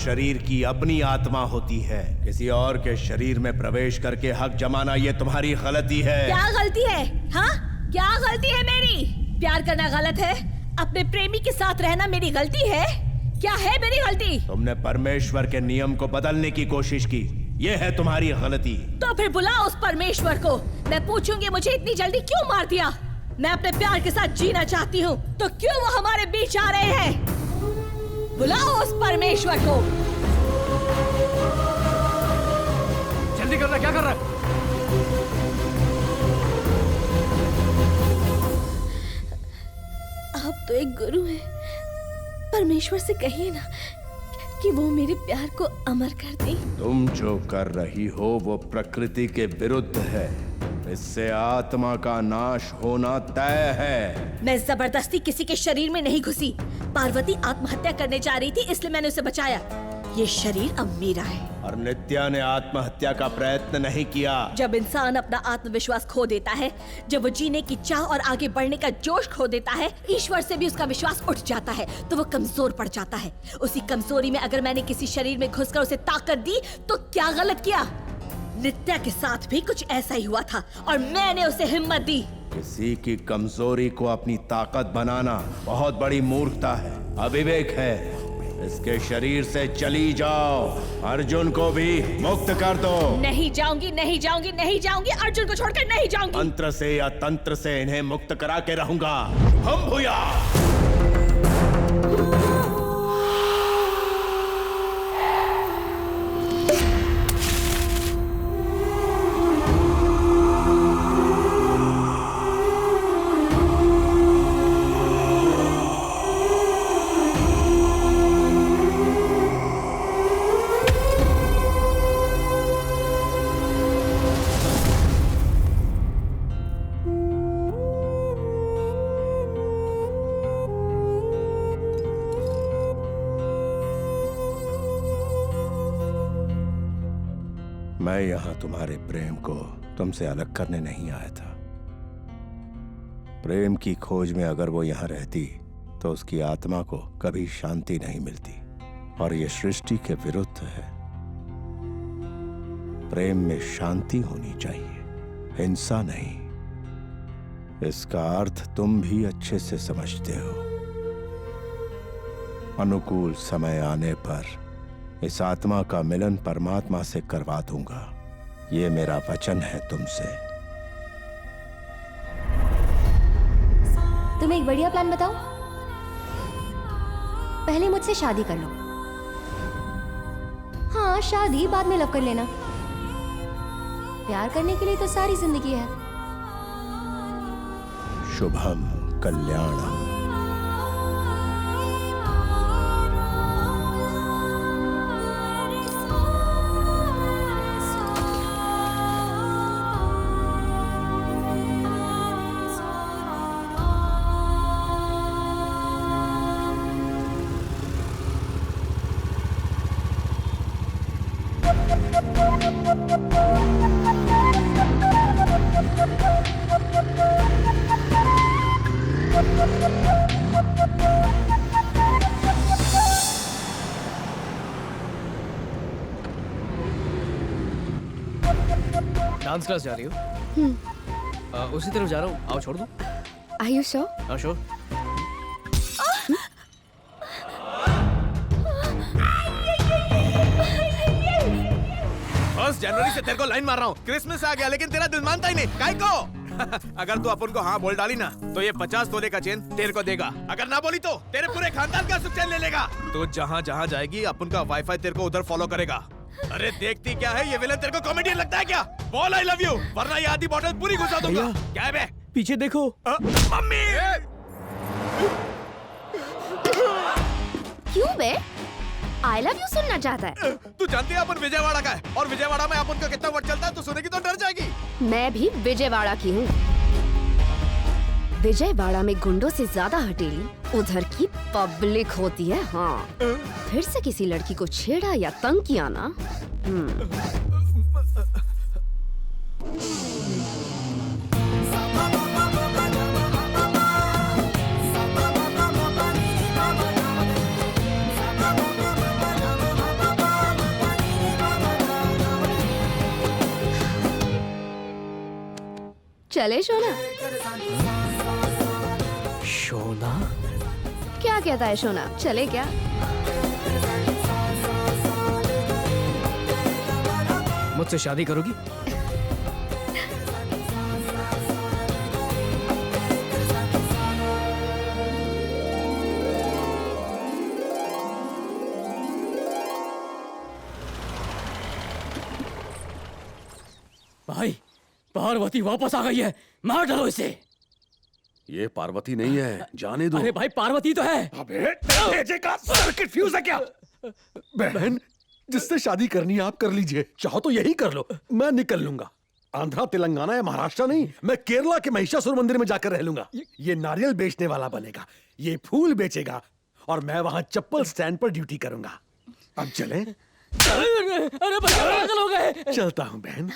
शरीर की अपनी आत्मा होती है, किसी और के शरीर में प्रवेश करके हक जमाना ये तुम्हारी गलती है। क्या गलती है? हाँ, क्या गलती है मेरी? प्यार करना गलत है, अपने प्रेमी के साथ रहना मेरी गलती है? क्या है मेरी गलती? तुमने परमेश्वर के नियम को बदलने की कोशिश की, ये है तुम्हारी गलती। तो फिर बुलाओ उस परमेश्वर को, मैं पूछूंगी मुझे इतनी जल्दी क्यों मार दिया। मैं अपने प्यार के साथ जीना चाहती हूँ, तो क्यों वो हमारे बीच आ रहे हैं? बुलाओ उस परमेश्वर को। जल्दी कर रहा, क्या कर रहा है? आप तो एक गुरु हैं, परमेश्वर से कहिए ना कि वो मेरे प्यार को अमर कर दे। तुम जो कर रही हो वो प्रकृति के विरुद्ध है, इससे आत्मा का नाश होना तय है। मैं जबरदस्ती किसी के शरीर में नहीं घुसी। पार्वती आत्महत्या करने जा रही थी, इसलिए मैंने उसे बचाया। ये शरीर अब मेरा है। और नित्या ने आत्महत्या का प्रयत्न नहीं किया। जब इंसान अपना आत्मविश्वास खो देता है, जब वो जीने की चाह और आगे बढ़ने का जोश खो देता है, ईश्वर से भी उसका विश्वास उठ जाता है, तो वो कमजोर पड़ जाता है। उसी कमजोरी में अगर मैंने किसी शरीर में घुसकर उसे ताकत दी, तो क्या गलत किया? नित्या के साथ भी कुछ ऐसा ही हुआ था और मैंने उसे हिम्मत दी। किसी की कमजोरी को अपनी ताकत बनाना बहुत बड़ी मूर्खता है, अविवेक है। इसके शरीर से चली जाओ, अर्जुन को भी मुक्त कर दो। नहीं जाऊंगी, नहीं जाऊंगी, नहीं जाऊंगी, अर्जुन को छोड़कर नहीं जाऊंगी। मंत्र से या तंत्र से इन्हें मुक्त करा के रहूंगा। हम भूया। मैं यहाँ तुम्हारे प्रेम को तुमसे अलग करने नहीं आया था। प्रेम की खोज में अगर वो यहाँ रहती तो उसकी आत्मा को कभी शांति नहीं मिलती, और ये सृष्टि के विरुद्ध है। प्रेम में शांति होनी चाहिए, हिंसा नहीं। इसका अर्थ तुम भी अच्छे से समझते हो। अनुकूल समय आने पर इस आत्मा का मिलन परमात्मा से करवा दूंगा, ये मेरा वचन है तुमसे। तुम एक बढ़िया प्लान बताओ। पहले मुझसे शादी कर लो। हाँ, शादी बाद में लव कर लेना। प्यार करने के लिए तो सारी जिंदगी है। शुभम कल्याणम। डांस क्लास जा रही हो? उसी तरफ जा रहा हूँ, आओ छोड़ दो। Are you sure? हाँ श्योर। 1 जनवरी से तेरे को लाइन मार रहा हूँ। क्रिसमस आ गया लेकिन तेरा दिल मानता ही नहीं। काय को? अगर तू अपन को हाँ बोल डाली ना तो ये 50 तोले का चेन तेरे को देगा। अगर ना बोली तो तेरे पूरे खानदान का सुख चैन ले लेगा। तो जहाँ जहाँ जाएगी अपन का वाईफाई तेरे को उधर फॉलो करेगा। अरे देखती क्या है, ये विलन तेरे को कॉमेडियन लगता है क्या? बोल आई लव यू, वरना ये आधी बोतल पूरी घुसा दूंगा। क्या है बे? पीछे देखो। मम्मी! क्यों बे? आई लव यू सुनना चाहता है? तू जानती है अपन विजयवाड़ा का है, और विजयवाड़ा में अपन का कितना वट चलता है, तू सुनेगी तो डर जाएगी। मैं भी विजयवाड़ा की हूँ। विजयवाड़ा में गुंडों से ज्यादा हटेली उधर की पब्लिक होती है। हाँ, फिर से किसी लड़की को छेड़ा या तंग किया ना, चले शोना। शोना? क्या कहता है शोना, चले क्या? मुझसे शादी करोगी? भाई, पार्वती वापस आ गई है, मार डालो इसे। ये पार्वती नहीं है, जाने दो। अरे भाई, पार्वती तो है। अबे तेरे का सर्किट फ्यूज है क्या? बहन, जिससे शादी करनी है आप कर लीजिए, चाहो तो यही कर लो, मैं निकल लूंगा। आंध्रा, तेलंगाना या महाराष्ट्र नहीं, मैं केरला के महिषासुर मंदिर में जाकर रह लूंगा। ये नारियल बेचने वाला बनेगा, ये फूल बेचेगा, और मैं वहां चप्पल स्टैंड पर ड्यूटी करूंगा। अब चले? अरे भैया, पागल हो गए। चलता हूँ बहन।